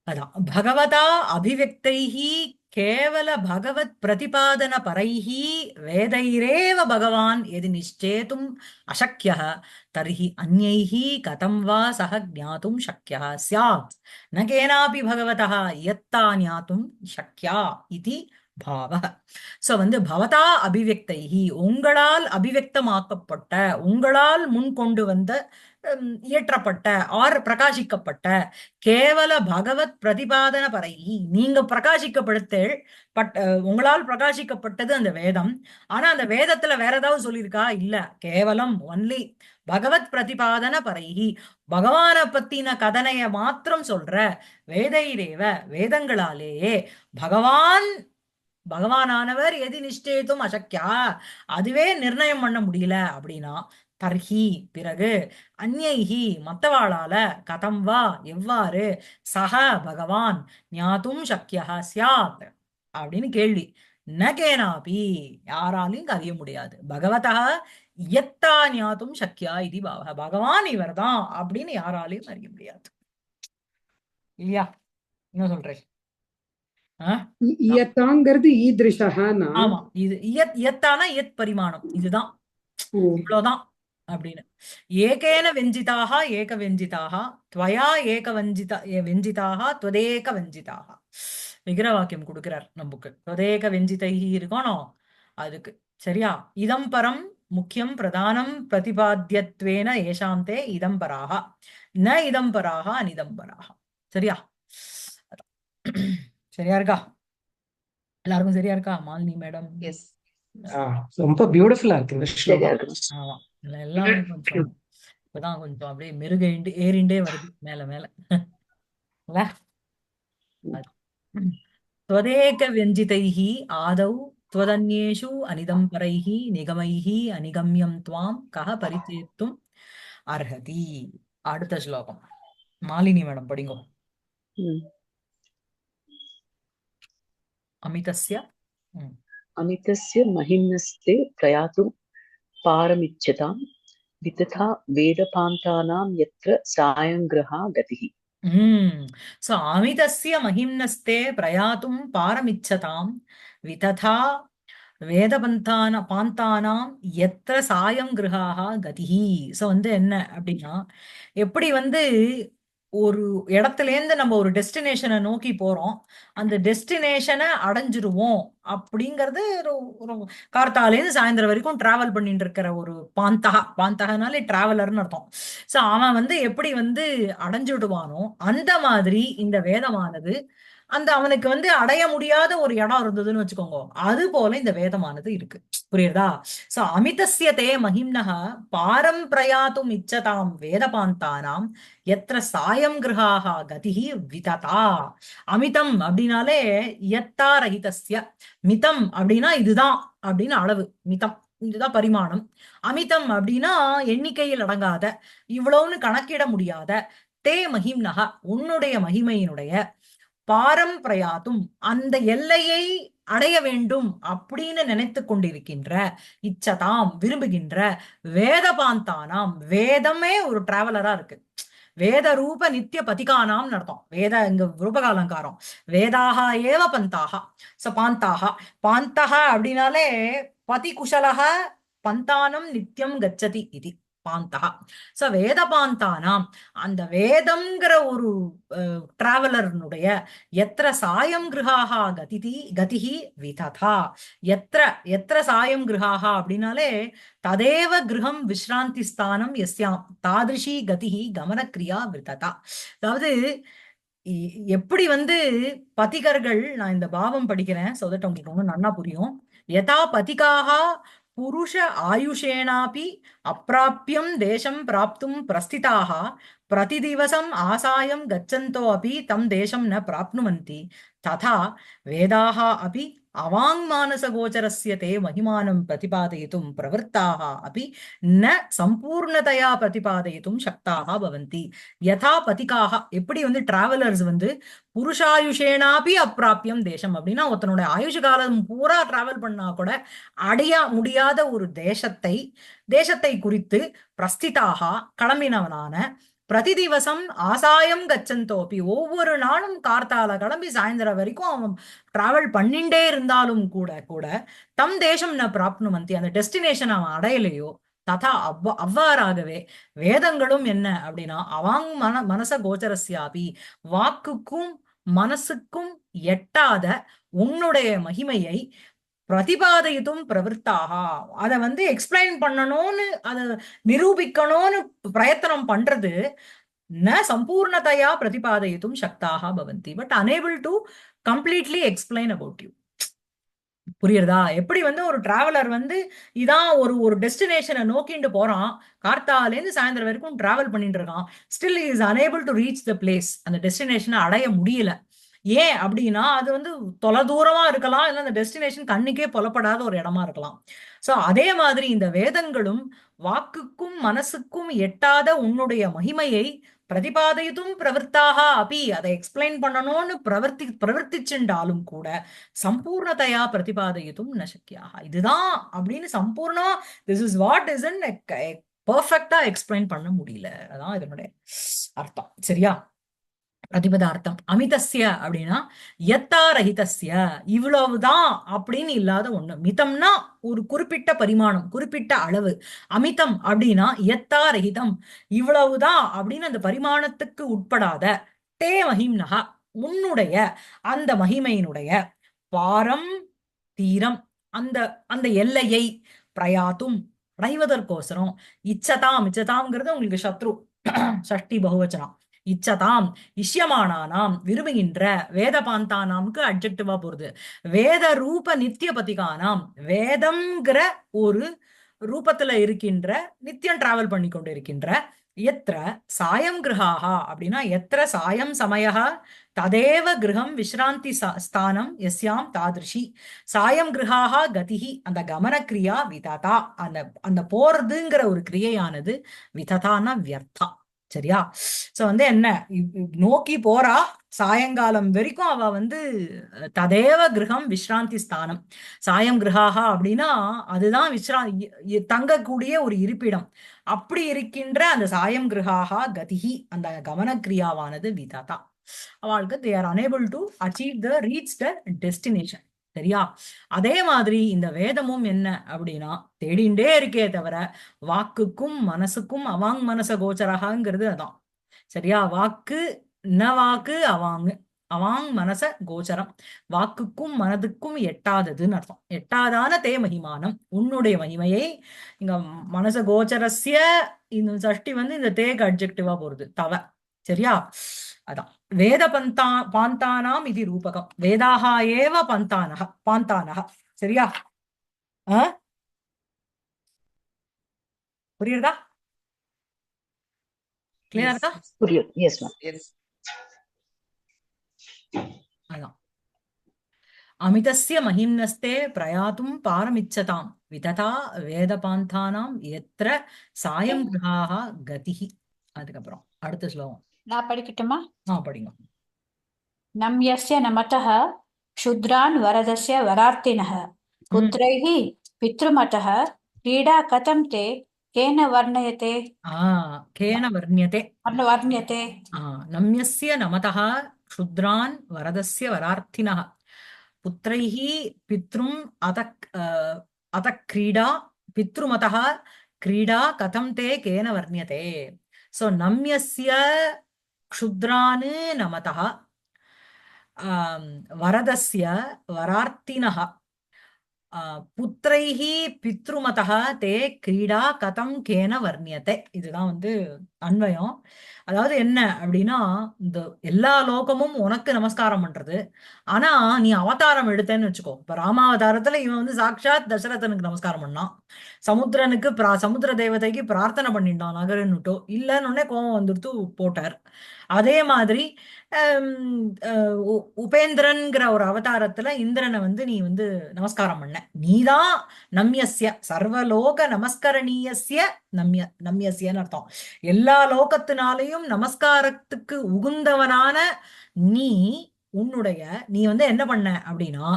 S1: அதான் பகவதா அபிவ்யக்தைஹி கேவல பகவத் பிரதிபாதன பரைஹி வேதைரேவ பகவான் எதி நிச்சேதும் அசக்யः தர்ஹி அன்யைஹி கதம் வா சஹ ஞாதும் சக்யः ஸ்யாத் ந கேனாபி பகவதः யத்தா ஞாதும் சக்யா இதி பாவ. சோ வந்து பவதா அபிவ்யக்தைஹி, உங்களால் அபிவ்யக்தமாக்கப்பட்ட, உங்களால் முன் கொண்டு வந்த இயற்றப்பட்ட ஆர் பிரகாசிக்கப்பட்ட கேவல பகவத் பிரதிபாதன பரைஹி, நீங்க பிரகாசிக்கப்படுத்தல் உங்களால் பிரகாசிக்கப்பட்டது அந்த வேதம். ஆனா அந்த வேதத்துல வேற ஏதாவது சொல்லியிருக்கா? இல்ல, கேவலம் ஒன்லி பகவத் பிரதிபாதன பரைஹி, பகவான பத்தின கதனைய மாத்திரம் சொல்ற வேதைரேவ, வேதங்களாலேயே பகவானானவர் எதி நிஷ்டேதும் அசக்கியா, அதுவே நிர்ணயம் பண்ண முடியல அப்படின்னா, தர்ஹி பிறகு அந்யைஹி மத்தவாளால கதம் வா எவ்வாறு சக பகவான் ஞாதும் சக்கியா சியாத் அப்படின்னு கேள்வி. ந கேனாபி, யாராலையும் அறிய முடியாது. பகவதா யத்தா ஞாதும் சக்கியா இது பாவ, பகவான் இவர்தான் அப்படின்னு யாராலையும் அறிய முடியாது. இல்லையா? என்ன சொல்றேன்?
S2: இயத்தாங்கிறது ஈதிருஷஹனா?
S1: ஆமா, இது இயத்தானா இயத் பரிமாணம், இதுதான்,
S2: ஓ.
S1: இவ்வளவுதான் அப்படின்னு. ஏகேன வெஞ்சிதாக ஏக வெஞ்சிதாக துவயா ஏக வெஞ்சிதாக துவதேக வெஞ்சிதாக விக்கிர வாக்கியம் கொடுக்கிறார் நமக்கு. துவதேக வெஞ்சிதைஹி இருக்கணும் அதுக்கு. சரியா? இதம் பரம் முக்கியம் பிரதானம் பிரதிபாத்தியத்வேன ஏஷாம் தே இதம் பராக ந இதம் பராக அனிதம் பராக. சரியா? சரியா இருக்கா? எல்லாருக்கும் சரியா இருக்கா? மாலினி மேடம்?
S3: எஸ்.
S5: ரொம்ப பியூட்டிஃபுல்லா இருக்கு இந்த
S6: சரியா
S5: ஸ்லோகம்.
S6: இருக்கு.
S1: ஆமா, இதுல எல்லாமே கொஞ்சம் இப்பதான் கொஞ்சம் அப்படியே மெருகேண்டு ஏறிண்டே வருது மேல மேல. இல்ல? त्वदेक व्यञ्जितैः आदौ त्वदन्येषु अनिदं परैः निगमैः अनिगम्यं त्वां कः परिचेतुम् अर्हति. அடுத்த ஸ்லோகம் மாலினி மேடம் படிங்கோ.
S6: ம்.
S1: அமிதஸ்ய
S6: अमितस्य महिम्नस्ते प्रयातुं पारमिच्छतां वितथा वेदपान्तानां यत्र सायङ्ग्रहा गतिः.
S1: सो अमितस्य महिम्नस्ते प्रयातुं पारमिच्छतां वितथा பாந்தானாம் எத்திர சாயம் கிருஹாக கதிஹி. ஸோ வந்து என்ன அப்படின்னா, எப்படி வந்து ஒரு இடத்துல இருந்து நம்ம ஒரு டெஸ்டினேஷனை நோக்கி போறோம், அந்த டெஸ்டினேஷனை அடைஞ்சிருவோம் அப்படிங்கறது ஒரு கார்த்தாலேருந்து சாயந்தரம் வரைக்கும் டிராவல் பண்ணிட்டு இருக்கிற ஒரு பாந்தகனாலே டிராவலர்னு அர்த்தம். சோ அவன் வந்து எப்படி வந்து அடைஞ்சுடுவானோ அந்த மாதிரி இந்த வேதமானது அந்த அவனுக்கு வந்து அடைய முடியாத ஒரு இடம் இருந்ததுன்னு வச்சுக்கோங்க, அது போல இந்த வேதமானது இருக்கு. புரியுதா? சோ அமிதஸ்ய தே மகிம்னஹ பாரம் பிரயாத்தும் இச்சதாம் வேதபாந்தானாம் எத்திர சாயம் கிருஹாக கதிஹி விததா. அமிதம் அப்படின்னாலே யத்தா ரஹிதஸ்ய, மிதம் அப்படின்னா இதுதான் அப்படின்னு அளவு, மிதம் இதுதான் பரிமாணம். அமிதம் அப்படின்னா எண்ணிக்கையில் அடங்காத, இவ்வளவுன்னு கணக்கிட முடியாத. தே மகிம்னஹ உன்னுடைய மகிமையினுடைய, பாரம் பிரயாத்தும் அந்த எல்லையை அடைய வேண்டும் அப்படின்னு நினைத்து கொண்டிருக்கின்ற, இச்சதாம் விரும்புகின்ற, வேதபாந்தானாம் வேதமே ஒரு டிராவலரா இருக்கு. வேத ரூப நித்திய பதிகானாம் அர்த்தம். வேத இங்க ரூபகாலங்காரம். வேதாக ஏவ பந்தாக. ச பாந்தாக பாந்தக அப்படின்னாலே பதி குஷலக பந்தானம் நித்தியம் கச்சதி இது பாந்தக. சோ வேத பாந்தானாம் அந்த வேதம்ங்கிற ஒரு டிராவலர்னுடைய எத்திர சாயம் கிருஹாக கதிஹி விததா. எத்திர சாயம் கிருஹாக அப்படின்னாலே ததேவ கிரகம் விஸ்ராந்தி ஸ்தானம் எஸ்யாம் தாதிருஷி கதிஹி கமனக்கிரியா விததா. அதாவது எப்படி வந்து பதிகர்கள், நான் இந்த பாவம் படிக்கிறேன் சோ தட் உங்களுக்கு ஒன்னும் நன்னா புரியும். யதா பதிகாக புருஷ ஆயுஷேனாபி அப்பிராப்யம் தேசம் பிராப்தும் பிரஸ்திதாக பிரதிதிவசம் ஆசாயம் கச்சந்தோ அபி தம் தேசம் ந பிராப்னுவந்தி ததா வேதாக அபி அவாங்மானசகோச்சரஸ்ய தே மகிமானம் பிரதிபாதயித்தும் பிரவருத்தாக அபி ந சம்பூர்ணதயா பிரதிபாதயித்தும் சக்தாக பவந்தி. யதா பதிகாக எப்படி வந்து டிராவலர்ஸ் வந்து புருஷாயுஷேனாபி அப்பிராப்யம் தேசம் அப்படின்னா ஒருத்தனுடைய ஆயுஷ காலம் பூரா டிராவல் பண்ணா கூட அடைய முடியாத ஒரு தேசத்தை குறித்து பிரஸ்திதாக கிளம்பினவனான, பிரதிதிவசம் ஆசாயம் கச்சந்தோப்பி ஒவ்வொரு நாளும் கார்த்தால கிளம்பி சாயந்தரம் வரைக்கும் அவன் டிராவல் பண்ணிண்டே இருந்தாலும் கூட தம் தேசம் ந பிராப்னுவந்தி அந்த டெஸ்டினேஷன் அவன் அடையலையோ ததா அவ்வாறாகவே வேதங்களும் என்ன அப்படின்னா அவாங் மனச கோச்சரஸ்யாபி வாக்குக்கும் மனசுக்கும் எட்டாத உன்னுடைய மகிமையை பிரதிபாதயித்தும் பிரவருத்தாக, அதை வந்து எக்ஸ்பிளைன் பண்ணணும்னு, அதை நிரூபிக்கணும்னு பிரயத்தனம் பண்றது ந சம்பூர்ணதையா பிரதிபாதயித்தும் சக்தாக பவந்தி, but unable to completely explain about you. புரியுறதா? எப்படி வந்து ஒரு டிராவலர் வந்து இதான் ஒரு ஒரு டெஸ்டினேஷனை நோக்கிட்டு போறான், கார்த்தால இருந்து சாயந்தரம் வரைக்கும் டிராவல் பண்ணிட்டு இருக்கான், still is unable to reach the place, அந்த டெஸ்டினேஷனை அடைய முடியல. ஏன் அப்படின்னா அது வந்து தொலை தூரமா இருக்கலாம், இல்ல அந்த டெஸ்டினேஷன் கண்ணுக்கே புலப்படாத ஒரு இடமா இருக்கலாம். சோ அதே மாதிரி இந்த வேதங்களும் வாக்குக்கும் மனசுக்கும் எட்டாத உன்னுடைய மகிமையை பிரதிபாதயித்தும் பிரவர்த்தாக அபி, அதை எக்ஸ்பிளைன் பண்ணணும்னு பிரவர்த்திச்சுண்டாலும் கூட சம்பூர்ணதையா பிரதிபாதயித்தும் ந சக்கியாக, இதுதான் அப்படின்னு சம்பூர்ணமா திஸ் இஸ் வாட் இஸ் பர்ஃபெக்டா எக்ஸ்பிளைன் பண்ண முடியல. அதான் இதனுடைய அர்த்தம். சரியா? பிரதிபதார்த்தம். அமிதஸ்ய அப்படின்னா யத்தாரஹிதஸ்ய, இவ்வளவுதான் அப்படின்னு இல்லாத ஒண்ணு. மிதம்னா ஒரு குறிப்பிட்ட பரிமாணம், குறிப்பிட்ட அளவு. அமிதம் அப்படின்னா யத்தாரஹிதம், இவ்வளவுதான் அப்படின்னு அந்த பரிமாணத்துக்கு உட்படாத. தே மகிம்னஹா, உன்னுடைய அந்த மகிமையினுடைய பாரம் தீரம், அந்த அந்த எல்லையை பிரயாத்தும் அடைவதற்கோசரம் இச்சதாம், இச்சதாம்ங்கிறது உங்களுக்கு சத்ரு ஷஷ்டி பகுவச்சனம். இச்சதாம் இஷ்யமானானாம், விரும்புகின்ற, வேதபாந்தானாம்க்கு அட்ஜெக்டிவா போறது. வேத ரூப நித்திய பதிகானாம், வேதம்ங்கிற ஒரு ரூபத்துல இருக்கின்ற, நித்தியம் டிராவல் பண்ணி கொண்டு இருக்கின்ற. எத்திர சாயம் கிரகாஹா அப்படின்னா எத்திர சாயம் சமயः ததேவ கிரகம் விஸ்ராந்தி ஸ்தானம் எஸ்யாம் தாதிருஷி. சாயம் கிரகாஹா கதிஹி, அந்த கமன கிரியா விததா, அந்த அந்த போறதுங்கிற ஒரு கிரியையானது விததான வியர்த்தா. சரியா? சோ வந்து என்ன நோக்கி போறா, சாயங்காலம் வரைக்கும் அவ வந்து ததேவ கிரகம் விஸ்ராந்தி ஸ்தானம். சாயம் கிரகாஹா அப்படின்னா அதுதான் தங்கக்கூடிய ஒரு இருப்பிடம். அப்படி இருக்கின்ற அந்த சாயம் கிரகாஹா கதிஹி, அந்த கமனக்கிரியாவானது விததா, அவளுக்கு they are unable to achieve the reach the destination. சரியா? அதே மாதிரி இந்த வேதமும் என்ன அப்படின்னா தேடிண்டே இருக்கே தவிர வாக்குக்கும் மனசுக்கும் அவாங் மனச கோச்சரகாங்கிறது அதான். சரியா? வாக்கு ந வாக்கு அவாங்கு, அவாங் மனச கோச்சரம், வாக்குக்கும் மனதுக்கும் எட்டாததுன்னு அர்த்தம். எட்டாதான தே மகிமானம், உன்னுடைய மகிமையை. இங்க மனச கோச்சரஸ்ய இந்த சஷ்டி வந்து இந்த தேக்கு அட்ஜெக்டிவா போறது தவ. சரியா? அதான் வேத பாந்தானாம் இது ரூபகம், வேதாஹா ஏவ பாந்தானஹ. சரியா? புரியுறதா? கிளியரா இருக்கா?
S6: புரியுது. Yes ma'am.
S1: அதான் அமிதஸ்ய மஹிம்னஸ்தே பிரயாத்தும் பாரமிச்சதாம் விததா வேதபாந்தானாம் எத்திர சாயம் கிரகாஹ கதிஹி. அதுக்கப்புறம் அடுத்த ஸ்லோகம்
S4: நான் படிக்கட்டுமா?
S1: படிங்க.
S4: நம்யஸ்ய நமதः க்ஷுத்ரான் வரதஸ்ய வரார்த்தினः புத்ரைः பித்ருமதः क्रीडा कथं ते केन वर्णयते?
S1: கேன வர்ணியதே.
S4: वर्ण्यते.
S1: நம்யஸ்ய நமதः க்ஷுத்ரான் வரதஸ்ய வரார்த்தினः புத்ரைः பித்ரும் அத கிரீடா பித்ருமதः கிரீடா கதம் தே கேன வர்ணியதே. சோ நம்யஸ்ய க்ஷுத்ரான் நமதः வரதஸ்ய வரார்த்தினः புத்ரைஹி பித்ருமதः தே கிரீடா கதம் கேன வர்ணியத்தை. இதுதான் வந்து அன்வயம். அதாவது என்ன அப்படின்னா இந்த எல்லா லோகமும் உனக்கு நமஸ்காரம் பண்றது, ஆனா நீ அவதாரம் எடுத்தேன்னு வச்சுக்கோ. இப்ப ராமாவதாரத்துல இவன் வந்து சாட்சாத் தசரதனுக்கு நமஸ்காரம் பண்ணான், சமுத்திரனுக்கு சமுத்திர தேவதைக்கு பிரார்த்தனை பண்ணிட்டான் நகரன்னுட்டோ, இல்லன்னு கோபம் வந்துடுத்து போட்டார். அதே மாதிரி உபேந்திரன்கிற ஒரு அவதாரத்துல இந்திரனை வந்து நீ வந்து நமஸ்காரம் பண்ண. நீதான் நம்யஸ்ய சர்வலோக நமஸ்கரணீயஸ்ய நம்யஸ்யன்னு அர்த்தம். எல்லா லோகத்தினாலையும் நமஸ்காரத்துக்கு உகுந்தவனான நீ வந்து என்ன பண்ண அப்படின்னா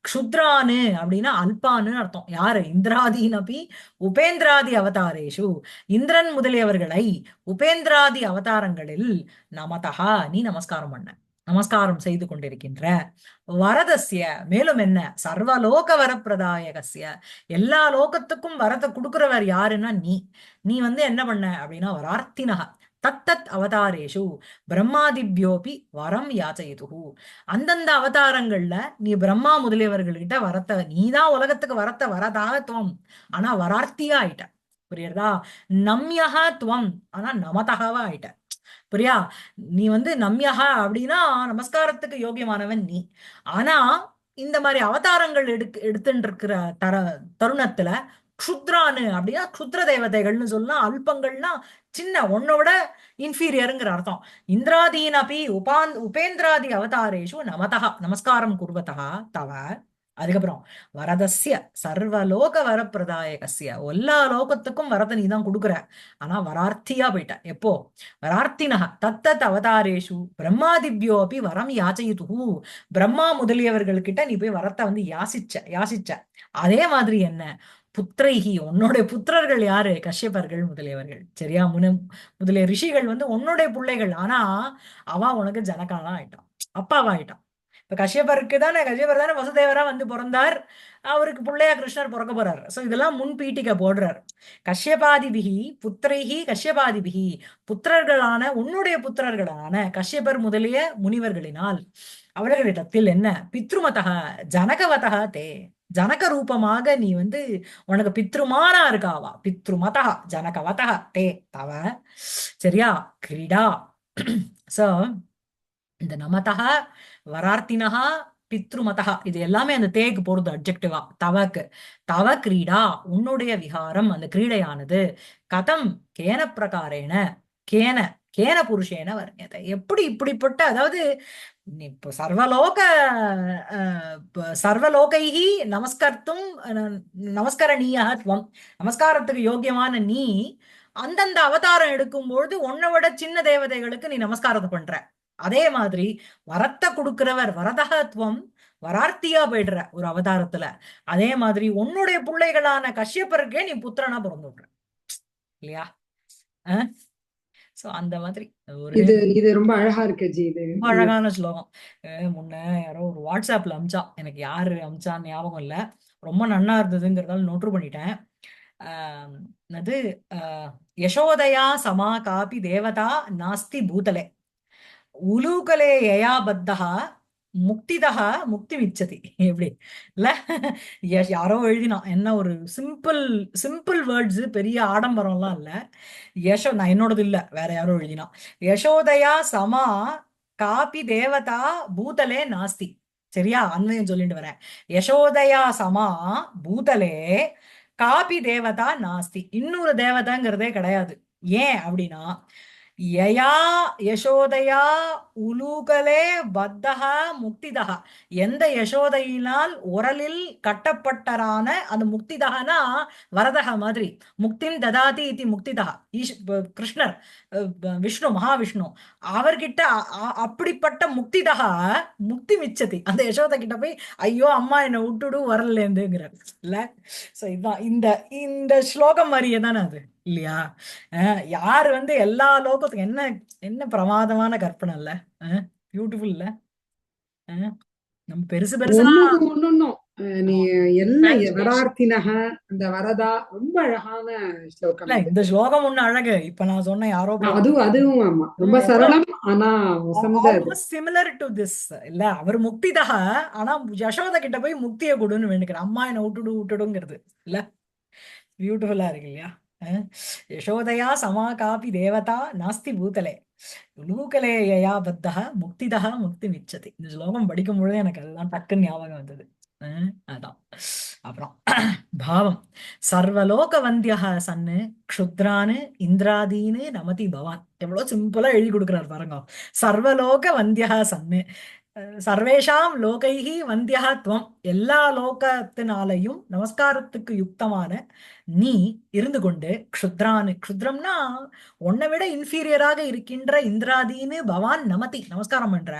S1: க்ஷுத்ரானு அப்படின்னா அல்பானு அர்த்தம். யாரு? இந்திராதீனபி உபேந்திராதி அவதாரேஷு, இந்திரன் முதலியவர்களை உபேந்திராதி அவதாரங்களில் நமதா நீ நமஸ்காரம் பண்ண, நமஸ்காரம் செய்து கொண்டிருக்கின்ற. வரதஸ்ய மேலும் என்ன? சர்வலோக வரப்பிரதாயகஸ்ய, எல்லா லோகத்துக்கும் வரத்தை கொடுக்கிறவர் யாருன்னா நீ வந்து என்ன பண்ண அப்படின்னா வரார்த்தினக தத்தத் அவதாரேஷு பிரம்மாதிபியோபி வரம் யாச்சயிதுஹு. அந்தந்த அவதாரங்கள்ல நீ பிரம்மா முதலியவர்கள்கிட்ட வரத்த, நீதான் உலகத்துக்கு வரத்த வரதாக துவம், ஆனா வரார்த்தியா ஆயிட்ட. புரியுறதா? நம்யஹா துவம், ஆனா நமதகவா ஆயிட்ட. புரியா? நீ வந்து நம்யஹா அப்படின்னா நமஸ்காரத்துக்கு யோகியமானவன் நீ. ஆனா இந்த மாதிரி அவதாரங்கள் எடுத்துட்டு இருக்கிற தருணத்துல க்ஷுத்ரானு அப்படின்னா க்ஷுத்ர தேவதைகள்னு சொல்லலாம். அல்பங்கள்னா சின்ன, உன்னோட இன்ஃபீரியருங்கிற அர்த்தம். இந்திராதீனபி உபேந்திராதி அவதாரேஷு நமதா நமஸ்காரம் குர்வதா தவ. அதுக்கப்புறம் வரதஸ்ய சர்வலோக வரப்பிரதாயகஸ்ய, எல்லா லோகத்துக்கும் வரத நீ தான் கொடுக்குற, ஆனா வரார்த்தியா போயிட்ட. எப்போ? வரார்த்தினஹ தத்தத் அவதாரேஷு பிரம்மாதிபியோ அப்படி வரம் யாச்சயிதுஹு. பிரம்மா முதலியவர்கள்கிட்ட நீ போய் வரத்தை வந்து யாசிச்ச. அதே மாதிரி என்ன? புத்திரைஹி, உன்னுடைய புத்திரர்கள் யாரு? கஷ்யபர்கள் முதலியவர்கள். சரியா? முதலிய ரிஷிகள் வந்து உன்னுடைய பிள்ளைகள், ஆனா அவ உனக்கு ஜனகாலாம் ஆயிட்டான், அப்பாவா ஆயிட்டான். இப்ப கஷ்யபர் தானே வசுதேவரா வந்து பிறந்தார், அவருக்கு பிள்ளையா கிருஷ்ணர் பிறக்க போறாரு. சோ இதெல்லாம் முன் பீட்டிக்க போடுறார். கஷ்யபாதிபிகி புத்திரைஹி கஷ்யபாதிபிகி, புத்திரர்களான உன்னுடைய புத்திரர்களான கஷ்யபர் முதலிய முனிவர்களினால் அவர்களிடத்தில் என்ன? பித்ருமதக ஜனகவதக தே, ஜனக ரூபமாக நீ வந்து உனக்கு பித்ருமானா இருக்காவா. பித்ருமதா ஜனகவதக தே தவ. சரியா? கிரீடா. சோ இந்த நமதக வரார்த்தினஹா பித்ருமதா இது எல்லாமே அந்த தேக்கு போடுது அட்ஜெக்டிவா. தவக்கு தவ கிரீடா, உன்னுடைய விகாரம், அந்த கிரீடையானது கதம் கேன பிரகாரேன கேன கேன புருஷேன வர்ணியத்தை, எப்படி இப்படிப்பட்ட, அதாவது இப்போ சர்வலோகைஹி நமஸ்கர்த்தும் நமஸ்கரணீய துவம், நமஸ்காரத்துக்கு யோக்கியமான நீ அந்தந்த அவதாரம் எடுக்கும்பொழுது உன்னை விட சின்ன தேவதைகளுக்கு நீ நமஸ்காரத்தை பண்ற. அதே மாதிரி வரத்தை கொடுக்கிறவர் வரதகத்துவம், வரார்த்தியா போயிடுற ஒரு அவதாரத்துல. அதே மாதிரி உன்னுடைய பிள்ளைகளான கஷ்யப்பருக்கே நீ புத்திரனா பிறந்து விடுற இல்லையா? சோ அந்த மாதிரி ஒரு
S2: இது ரொம்ப அழகா இருக்கு ஜி. இது
S1: ரொம்ப அழகான ஸ்லோகம். முன்ன யாரோ ஒரு வாட்ஸ்அப்ல அமிச்சா, எனக்கு யாரு அமிச்சான்னு ஞாபகம் இல்ல, ரொம்ப நன்னா இருந்ததுங்கிறதால நோட்டு பண்ணிட்டேன். அது யசோதயா சமா காபி தேவதா நாஸ்தி பூதலே உலூகலே யயா பத்தா முக்திதா முக்தி மிச்சதி. எப்படி இல்ல? யாரோ எழுதினா என்ன, ஒரு சிம்பிள் வேர்ட்ஸ், பெரிய ஆடம்பரம்லாம் இல்ல. நான் என்னோடது இல்ல, வேற யாரோ எழுதினா. யசோதயா சமா காபி தேவதா பூதலே நாஸ்தி. சரியா? அன்னையும் சொல்லிட்டு வரேன். யசோதயா சமா பூதலே காபி தேவதா நாஸ்தி, இன்னொரு தேவதாங்கிறதே கிடையாது. ஏன் அப்படின்னா யயா யசோதையா உலூகலே பத்தகா முக்திதகா, எந்த யசோதையினால் உரலில் கட்டப்பட்டரான அந்த முக்திதகனா வரதக மாதிரி, முக்திம் ததாதி இது முக்திதகா கிருஷ்ணர் விஷ்ணு மகாவிஷ்ணு அவர்கிட்ட அப்படிப்பட்ட முக்திதகா முக்தி மிச்சதி. அந்த யசோதை கிட்ட போய் ஐயோ அம்மா என்னை விட்டுடு வரலேந்துங்கிறார் இல்ல? சோ இதுதான் இந்த ஸ்லோகம் மாதிரியே தானே அது இல்லையா? யாரு வந்து எல்லா லோகத்துக்கும் என்ன என்ன பிரமாதமான கற்பனை இல்ல? பியூட்டிஃபுல் இல்ல? நம்ம பெருசா
S2: ஒண்ணும் நீ எல்லாம் வரார்த்தினக அந்த வரதா ரொம்ப அழகான ஸ்லோகம்.
S1: இந்த ஸ்லோகம் ஒண்ணு அழகு. இப்ப நான் சொன்ன யாரோ
S2: அதுவும் ஆமா ரொம்ப சரளம், ஆனா
S1: சிமிலர் டு திஸ் இல்ல? அவர் முக்திதா, ஆனா யசோதை கிட்ட போய் முக்தியை கொடுன்னு வேணுக்கிறேன், அம்மா என்ன விட்டுடுங்கிறது இல்ல? பியூட்டிஃபுல்லா இருக்கு இல்லையா? யசோதயா சமா காபி தேவதா நாஸ்தி பூதலே உலூகலே யயா பத்தா முக்திதா முக்தி மிச்சதி. இந்த ஸ்லோகம் படிக்கும் பொழுது எனக்கு அதெல்லாம் டக்குன்னு ஞாபகம் வந்தது. அதான். அப்புறம் பாவம் சர்வலோக வந்தியா சன்னு க்ஷுத்ரானு இந்திராதீனு நமதி பவான். எவ்வளவு சிம்பிளா எழுதி கொடுக்குறாரு பாருங்க. சர்வலோக வந்தியா சன்னு, சர்வேஷாம் லோகைஹி வந்தியா துவம், எல்லா லோகத்தினாலையும் நமஸ்காரத்துக்கு யுக்தமான நீ இருந்து கொண்டு க்ஷுத்ரானு, க்ஷுத்ரம்னா உன்னை விட இன்ஃபீரியராக இருக்கின்ற இந்திராதீனு பவான் நமதி நமஸ்காரம் பண்ற.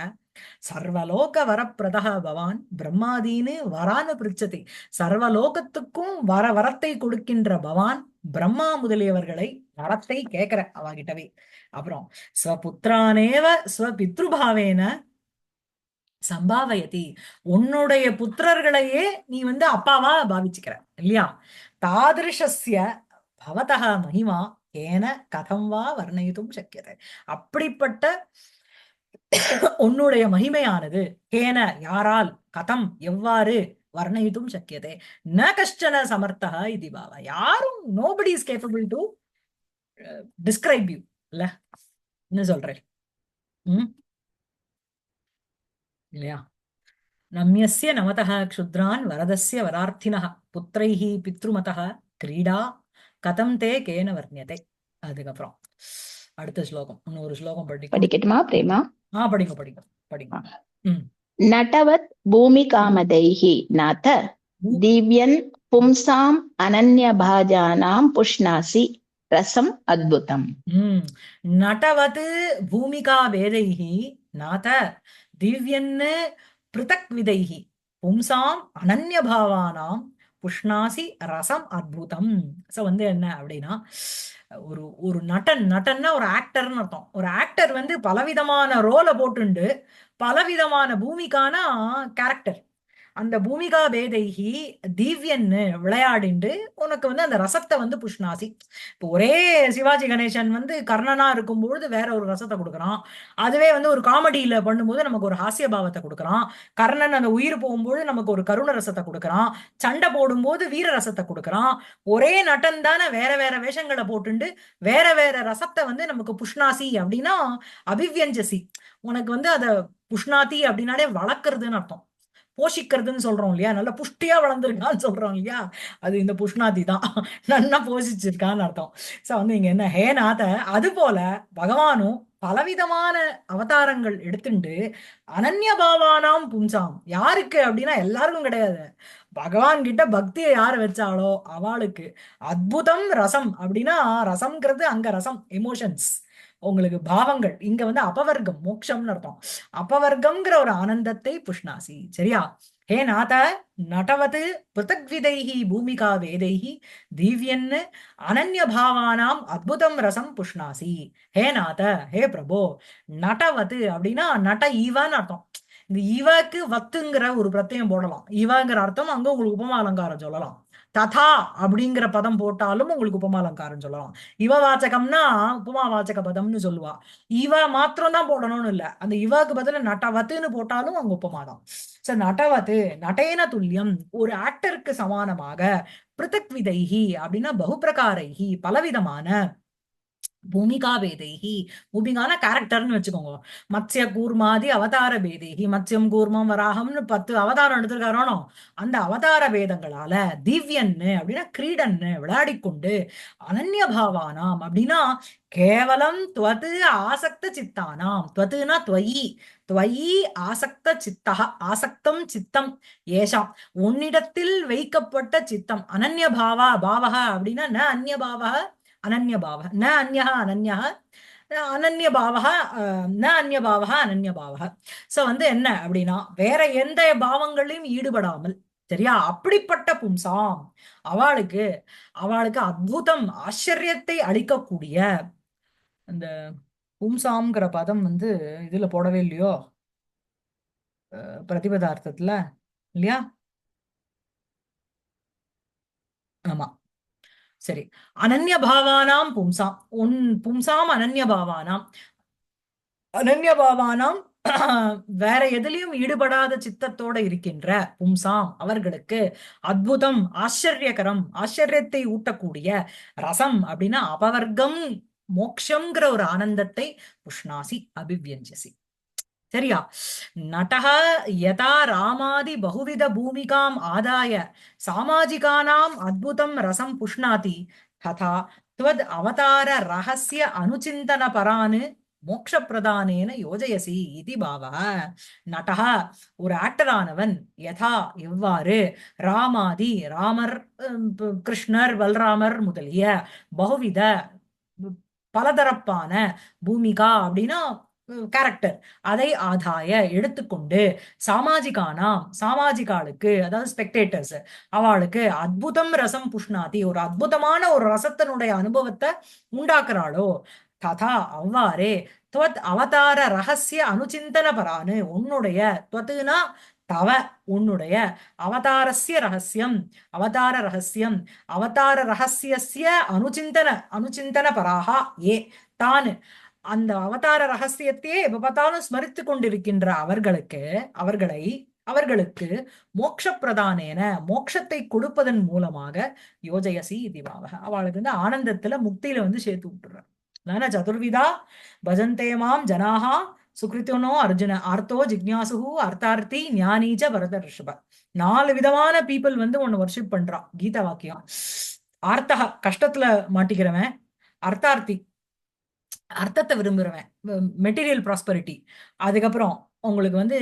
S1: சர்வலோக வரப்பிரதக பவான் பிரம்மாதீனு வரானு பிரிச்சதி, சர்வலோகத்துக்கும் வரத்தை கொடுக்கின்ற பவான் பிரம்மா முதலியவர்களை வரத்தை கேட்கிற அவகிட்டவே. அப்புறம் ஸ்வபுத்திரானேவ ஸ்வபித்ருபாவேன சம்பாவயதி, உன்னுடைய புத்திரர்களையே நீ வந்து அப்பாவா பாவிச்சுக்கிற இல்லையா? தாதிருஷஸ்ய பவதः மகிமா கேன கதம் வா வர்ணயித்தும் சக்கியதே. அப்படிப்பட்ட உன்னுடைய மகிமையானது கேன யாரால், கதம் எவ்வாறு, வர்ணயித்தும் சக்கியதே ந கஷ்டன சமர்த்தः இதி பாவ. யாரும் nobody is capable to describe you. இல்ல என்ன சொல்றேன்? இல்லையா? நம்யஸ்ய நமதः க்ஷுத்ரான் வரதஸ்ய வரார்த்தினः புத்ரைஹ பித்ருமதः கிரீடா கதம் தே கேன வர்ணியதே. அதுக்கப்புறம் அடுத்த ஸ்லோகம், இன்னொரு ஸ்லோகம் படிக்கும்.
S7: படிக்கட்டுமா பிரேமா?
S1: படிங்க படிங்க படிங்க.
S7: நட்டவத் பூமிகாமதைः நாத திவ்யன் பும்சாம் அனன்யபாஜானாம் புஷ்ணாசி ரசம் அத்புதம்.
S1: நட்டவத் பூமிகா வேதைஹி நாத திவ்யன்னு பிருதக் விதைஹி பும்சாம் அனன்யபாவானாம் புஷ்ணாசி ரசம் அத்புதம். சோ வந்து என்ன அப்படின்னா, ஒரு ஒரு நட்டன்னா ஒரு ஆக்டர்னு அர்த்தம். ஒரு ஆக்டர் வந்து பலவிதமான ரோலை போட்டுண்டு பலவிதமான பூமிக்கான கேரக்டர். அந்த பூமிகா பேதைகி திவ்யன்னு விளையாடிண்டு உனக்கு வந்து அந்த ரசத்தை வந்து புஷ்ணாசி. இப்போ ஒரே சிவாஜி கணேசன் வந்து கர்ணனா இருக்கும்பொழுது வேற ஒரு ரசத்தை கொடுக்குறான். அதுவே வந்து ஒரு காமெடியில பண்ணும்போது நமக்கு ஒரு ஹாஸ்ய பாவத்தை கொடுக்குறான். கர்ணன் அந்த உயிர் போகும்போது நமக்கு ஒரு கருண ரசத்தை கொடுக்குறான். சண்டை போடும்போது வீர ரசத்தை கொடுக்குறான். ஒரே நட்டன் தானே வேற வேற வேஷங்களை போட்டுண்டு வேற வேற ரசத்தை வந்து நமக்கு புஷ்ணாசி அப்படின்னா அபிவியஞ்சசி. உனக்கு வந்து அத புஷ்ணாதி அப்படின்னாலே வளர்க்கறதுன்னு அர்த்தம். போஷிக்கிறதுன்னு சொல்றோம் இல்லையா? நல்லா புஷ்டியா வளர்ந்துருக்கான்னு சொல்றோம் இல்லையா? அது இந்த புஷ்ணாதி தான். நல்லா போஷிச்சிருக்கான்னு அர்த்தம். சோ வந்து இங்க என்ன ஹேநாத, அது போல பகவானும் பலவிதமான அவதாரங்கள் எடுத்துட்டு அனன்யபாவானாம் பும்சாம். யாருக்கு அப்படின்னா எல்லாருக்கும் கிடையாது. பகவான் கிட்ட பக்தியை யார் வச்சாலோ அவளுக்கு. அத்புதம் ரசம் அப்படின்னா ரசம்ங்கிறது அங்க ரசம் எமோஷன்ஸ், உங்களுக்கு பாவங்கள். இங்க வந்து அபவர்க்கம் மோட்சம்னு அர்த்தம். அபவர்க்கம்ங்கிற ஒரு ஆனந்தத்தை புஷ்ணாசி. சரியா? ஹே நாத நட்டவது பிருத்தக்விதைஹி பூமிகா வேதைஹி திவ்யன்னு அனன்யபாவானாம் அத்புதம் ரசம் புஷ்ணாசி. ஹே நாத, ஹே பிரபோ. நட்டவது அப்படின்னா நட ஈவான்னு அர்த்தம். இந்த ஈவாக்கு வத்துங்கிற ஒரு பிரத்யம் போடலாம். ஈவாங்கிற அர்த்தம் அங்க உங்களுக்கு உபமா அலங்காரம் சொல்லலாம். ததா அப்படிங்கிற பதம் போட்டாலும் உங்களுக்கு உபமா அலங்காரம் சொல்லலாம். இவ வாச்சகம்னா உபமா வாச்சக பதம்னு சொல்லுவா. இவ மாத்திரம் தான் போடணும்னு இல்ல, அந்த இவாக்கு பதில நட்டவத்துன்னு போட்டாலும் அங்க உபமாதான். சோ நட்டவத்து நட்டேன துல்லியம், ஒரு ஆக்டருக்கு சமானமாக, பிருத்தக் விதைஹி அப்படின்னா பகுப்பிரகாரைஹி பலவிதமான, பூமிகா பேதைஹி பூமிகான கேரக்டர்னு வச்சுக்கோங்க. மத்ய கூர்மாதி அவதார பேதைஹி, மத்யம் கூர்மம் வராகம்னு 10 அவதாரம் எடுத்திருக்காரோனோ அந்த அவதார பேதங்களால திவ்யன்னு அப்படின்னா கிரீடன்னு விளையாடிக்கொண்டு, அனன்ய பாவானாம் அப்படின்னா கேவலம் துவது ஆசக்த சித்தானாம். துவதுனா துவயி, துவயி ஆசக்த சித்தா, ஆசக்தம் சித்தம் ஏஷாம் உன்னிடத்தில் வைக்கப்பட்ட சித்தம். அனன்ய பாவா பாவக அப்படின்னா ந அந்நிய பாவக அனன்ய பாவக, ந அந்யஹ அனன்யஹ அனன்ய பாவக, ந அந்நிய பாவக அனன்ய பாவக. சோ வந்து என்ன அப்படின்னா வேற எந்த பாவங்களையும் ஈடுபடாமல், சரியா? அப்படிப்பட்ட பும்சாம் அவளுக்கு, அவளுக்கு அத்புதம் ஆச்சரியத்தை அளிக்கக்கூடிய. அந்த பும்சாம்ங்கிற பதம் வந்து இதுல போடவே இல்லையோ பிரதிபதார்த்தத்துல, இல்லையா? ஆமா, சரி. அனன்ய பாவானாம் பும்சாம், உன் பும்சாம் அனன்ய பாவானாம், அனன்ய பாவானாம் வேற எதுலயும் ஈடுபடாத சித்தத்தோட இருக்கின்ற பும்சாம் அவர்களுக்கு அத்புதம் ஆச்சரியகரம் ஆச்சரியத்தை ஊட்டக்கூடிய ரசம் அப்படின்னா அபவர்க்கம் மோக்ஷங்கிற ஒரு ஆனந்தத்தை புஷ்ணாசி அபிவியஞ்சசி. சரியா? நடக யதா ராமாதி பகுவித பூமிகாம் ஆதாய சாமாஜிகானாம் அத்புதம் ரசம் புஷ்ணாதி ததா त्वद् அவதார ரகசிய அனுசிந்தன பரானு மோக்ஷ பிரதானேன யோஜயசி இதி பாவः. நடக ஒரு ஆக்டரானவன், யதா எவ்வாறு, ராமாதி ராமர், கிருஷ்ணர், பல்ராமர் முதலிய பகுவித பலதரப்பான பூமிகா அப்படின்னா கேரக்டர், அதை ஆதாய எடுத்துக்கொண்டு சாமாஜிகானாம் சாமாஜிகாளுக்கு அதாவது ஸ்பெக்டேட்டர்ஸ் அவளுக்கு அத்புதம் ரசம் புஷ்ணாதி ஒரு அத்புதமான ஒரு ரசத்தினுடைய அனுபவத்தை உண்டாக்குறாளோ ததா அவ்வாறே துவத் அவதார ரகசிய அனுசிந்தன பரானு உன்னுடைய துவத்துனா தவ உன்னுடைய அவதாரஸ்ய ரகசியம் அவதார ரகசியம் அவதார ரகசியஸ்ய அனுச்சிந்தன பராகா ஏ தான் அந்த அவதார ரகசியத்தையே எப்ப பார்த்தாலும் ஸ்மரித்து கொண்டிருக்கின்ற அவர்களுக்கு மோட்ச பிரதானேன மோட்சத்தை கொடுப்பதன் மூலமாக யோஜயசி திவாவக அவளுக்கு வந்து ஆனந்தத்துல முக்தியில வந்து சேர்த்து விட்டுறார். சதுர்விதா பஜந்தே மாம் ஜனாஹா சுக்ரித்தனோ அர்ஜுன ஆர்த்தோ ஜிக்ஞாசுஹு அர்த்தார்த்தி ஞானீச்ச பரத ரிஷப. 4 விதமான பீப்புள் வந்து ஒன்னு வர்ஷிப் பண்றான். கீதா வாக்கியம். ஆர்த்தக கஷ்டத்துல மாட்டிக்கிறவன், அர்த்தார்த்தி அர்த்தத்தை விரும்புறவன், மெட்டீரியல் ப்ராஸ்பரிட்டி. அதுக்கப்புறம் உங்களுக்கு வந்து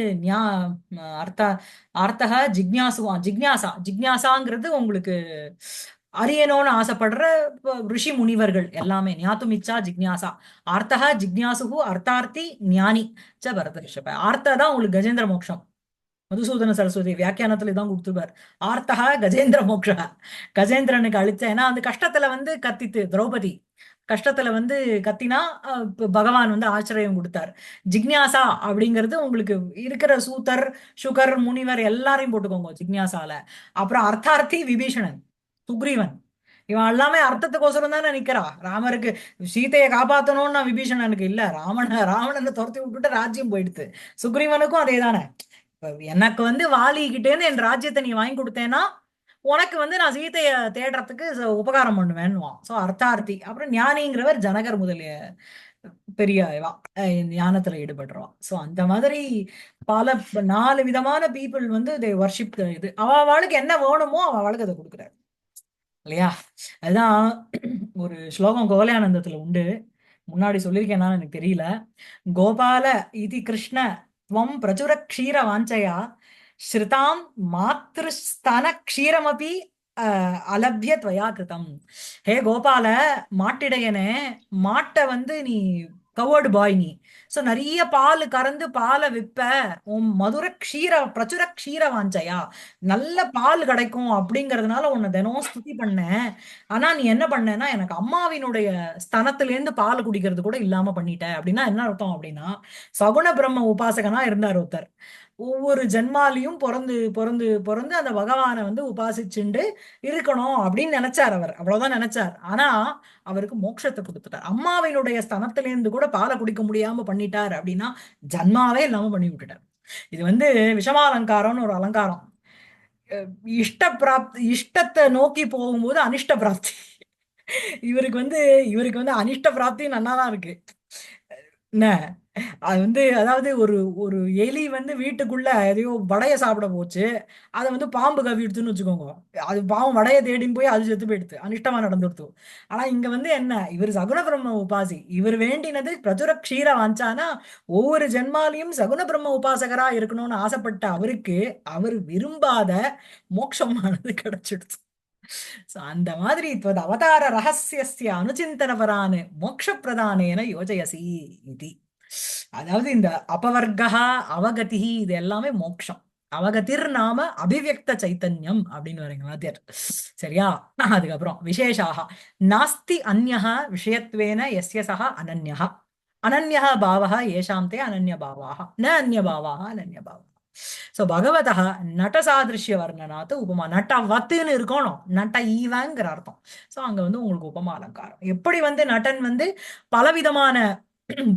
S1: அர்த்தக ஜிக்ஞாசாங்கிறது உங்களுக்கு அறியணும்னு ஆசைப்படுற ரிஷி முனிவர்கள் எல்லாமே. ஞாத்துமிச்சா ஜிக்ஞாசா அர்த்தக ஜிக்ஞாசுகு அர்த்தார்த்தி ஞானி ச பரத ரிஷப. ஆர்த்தா தான் உங்களுக்கு கஜேந்திர மோட்சம். மதுசூதன சரஸ்வதி வியாக்கியானத்துல இதான் கொடுத்துருவார். ஆர்த்தகா கஜேந்திர மோக்ஷ. கஜேந்திரனுக்கு அழிச்ச, ஏன்னா அந்த கஷ்டத்துல வந்து கத்தித்து திரௌபதி கஷ்டத்துல வந்து கத்தினா பகவான் வந்து ஆச்சரியம் கொடுத்தார். ஜிக்ஞாசா அப்படிங்கிறது உங்களுக்கு இருக்கிற சூத்தர் சுகர் முனிவர் எல்லாரையும் போட்டுக்கோங்க ஜிக்ஞாசால. அப்புறம் அர்த்தார்த்தி விபீஷணன் சுக்ரீவன் இவன் எல்லாமே அர்த்தத்துக்கோசரம் தானே நிக்கிறா. ராமருக்கு சீதையை காப்பாத்தணும்னா விபீஷணனுக்கு இல்ல, ராவணனை துரத்தி விட்டுட்டு ராஜ்யம் போயிடுது. சுக்ரீவனுக்கும் அதே தானே. எனக்கு வந்து வாலி கிட்டேருந்து என் ராஜ்யத்தை நீ வாங்கி கொடுத்தேன்னா உனக்கு வந்து நான் சீதைய தேடுறதுக்கு உபகாரம் பண்ணுவேன்னுவான். சோ அர்த்தார்த்தி. அப்புறம் ஞானிங்கிறவர் ஜனகர் முதலிய பெரிய ஞானத்துல ஈடுபடுறவா. சோ அந்த மாதிரி பல 4 விதமான பீப்புள் வந்து வர்ஷிப். இது அவளுக்கு என்ன வேணுமோ அவளுக்கு அதை கொடுக்குறாரு இல்லையா. அதுதான் ஒரு ஸ்லோகம் கோவலயானந்தத்துல உண்டு, முன்னாடி சொல்லியிருக்கேன்னா எனக்கு தெரியல. கோபால இது கிருஷ்ண त्वं प्रचुर क्षीर वाञ्छया श्रुतां मातृस्तन क्षीरमपि அலபிய துவயா கிருதம். ஹே கோபால மாட்டிடையனே, மாட்டை வந்து நீ கவர்டு பாய் நீ. சோ நிறைய பால் கறந்து பாலை விற்ப. உன் பிரச்சுர க்ஷீர வாஞ்சையா, நல்ல பால் கிடைக்கும் அப்படிங்கறதுனால உன்னை தினம் ஸ்துதி பண்ணேன். ஆனா நீ என்ன பண்ணேன்னா எனக்கு அம்மாவினுடைய ஸ்தனத்துல இருந்து பால் குடிக்கிறது கூட இல்லாம பண்ணிட்ட. அப்படின்னா என்ன அர்த்தம் அப்படின்னா, சகுண பிரம்ம உபாசகனா இருந்தார் ஒருத்தர். ஒவ்வொரு ஜென்மாலையும் பிறந்து பிறந்து பிறந்து அந்த பகவானை வந்து உபாசிச்சுண்டு இருக்கணும் அப்படின்னு நினைச்சார் அவர். அவ்வளவுதான் நினைச்சார். ஆனா அவருக்கு மோட்சத்தை கொடுத்துட்டார். அம்மாவினுடைய ஸ்தனத்திலேருந்து கூட பாலை குடிக்க முடியாம பண்ணிட்டார் அப்படின்னா ஜன்மாவே இல்லாம பண்ணி விட்டுட்டார். இது வந்து விஷமாலங்காரம்னு ஒரு அலங்காரம். இஷ்டத்தை நோக்கி போகும்போது அனிஷ்ட பிராப்தி. இவருக்கு வந்து அனிஷ்ட பிராப்தி நன்னாதான் இருக்கு. என்ன அது வந்து, அதாவது ஒரு எலி வந்து வீட்டுக்குள்ள எதையோ வடைய சாப்பிட போச்சு, அதை வந்து பாம்பு கவிடுத்துன்னு வச்சுக்கோங்க. அது பாவம் வடைய தேடின்னு போய் அது செத்து போயிடுது, அனிஷ்டமா நடந்துடுத்து. ஆனா இங்க வந்து என்ன, இவர் சகுன பிரம்ம உபாசி. இவர் வேண்டினது பிரச்சுர க்ஷீர வாஞ்சானா ஒவ்வொரு ஜென்மாலையும் சகுன பிரம்ம உபாசகரா இருக்கணும்னு ஆசைப்பட்ட அவருக்கு அவர் விரும்பாத மோட்சமானது கிடைச்சிடுச்சு. அந்த மாதிரி அவதார ரகசிய அனுச்சிந்தனபரான மோட்ச பிரதானேன யோஜயசி இது. அதாவது இந்த அபவர்கா அவகதி இது எல்லாமே மோட்சம். அவகதிர் நாம அபிவியக்த சைத்தன்யம் அப்படின்னு வரீங்க வாத்தியார். சரியா. அதுக்கப்புறம் விசேஷாக நாஸ்தி அந்யஹ விஷயத்வேன யஸ்ய சஹ அனன்யஹ அனன்யஹ பாவஹ ஏஷாம் தே அனன்ய பாவாஹ ந அன்ய பாவாஹ அனன்ய பாவா. சோ பகவதः நட்டசாதிருஷ்ய வர்ணனாத்து உபமா. நட்டவத்துன்னு இருக்கணும், நட்ட ஈவங்கிற அர்த்தம். சோ அங்க வந்து உங்களுக்கு உபமா அலங்காரம். எப்படி வந்து நட்டன் வந்து பலவிதமான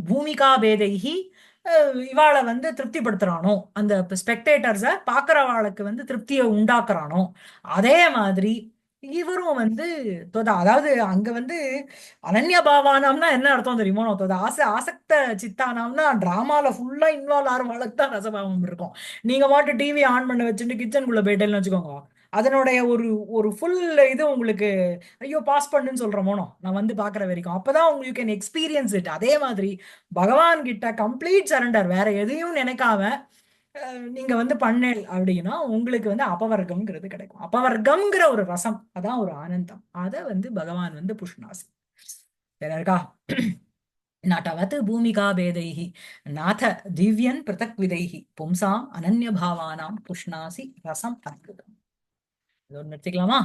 S1: பூமிகா பேதைகி இவாளை வந்து திருப்திப்படுத்துறானோ, அந்த ஸ்பெக்டேட்டர்ஸ பாக்குறவாளுக்கு வந்து திருப்தியை உண்டாக்குறானோ, அதே மாதிரி இவரும் வந்து அதாவது அங்க வந்து அனன்ய பாவானம்னா என்ன அர்த்தம் தெரியுமோ, ஆசக்த சித்தானாம்னா டிராமால ஃபுல்லா இன்வால்வ் ஆகிறவங்களுக்கு தான் ரசபாவம் இருக்கும். நீங்க மாட்டு டிவி ஆன் பண்ண வச்சுட்டு கிச்சனுக்குள்ள போயிட்டேன்னு வச்சுக்கோங்க, அதனுடைய ஒரு ஃபுல் இது உங்களுக்கு ஐயோ பாஸ் பண்ணுன்னு சொல்றோமோனோ நான் வந்து பாக்குற வரைக்கும். அப்பதான் உங்களுக்கு கேன் எக்ஸ்பீரியன்ஸ் இட். அதே மாதிரி பகவான் கிட்ட கம்ப்ளீட் சரண்டர், வேற எதையும் நினைக்காம நீங்க வந்து பண்ணேல் அப்படின்னா உங்களுக்கு வந்து அபவர்க்கம்ங்கிறது கிடைக்கும். அபவர்க்கம்ங்கிற ஒரு ரசம், அதான் ஒரு ஆனந்தம். அத வந்து பகவான் வந்து புஷ்ணாசி. வேற இருக்கா? நட்டவத் பூமிகா பேதைஹி நாத திவ்யன் பிரதக் விதைஹி பும்சாம் அனன்ய பாவானாம் புஷ்ணாசி ரசம் அத்புதம். இது ஒன்று நிறுத்திக்கலாமா?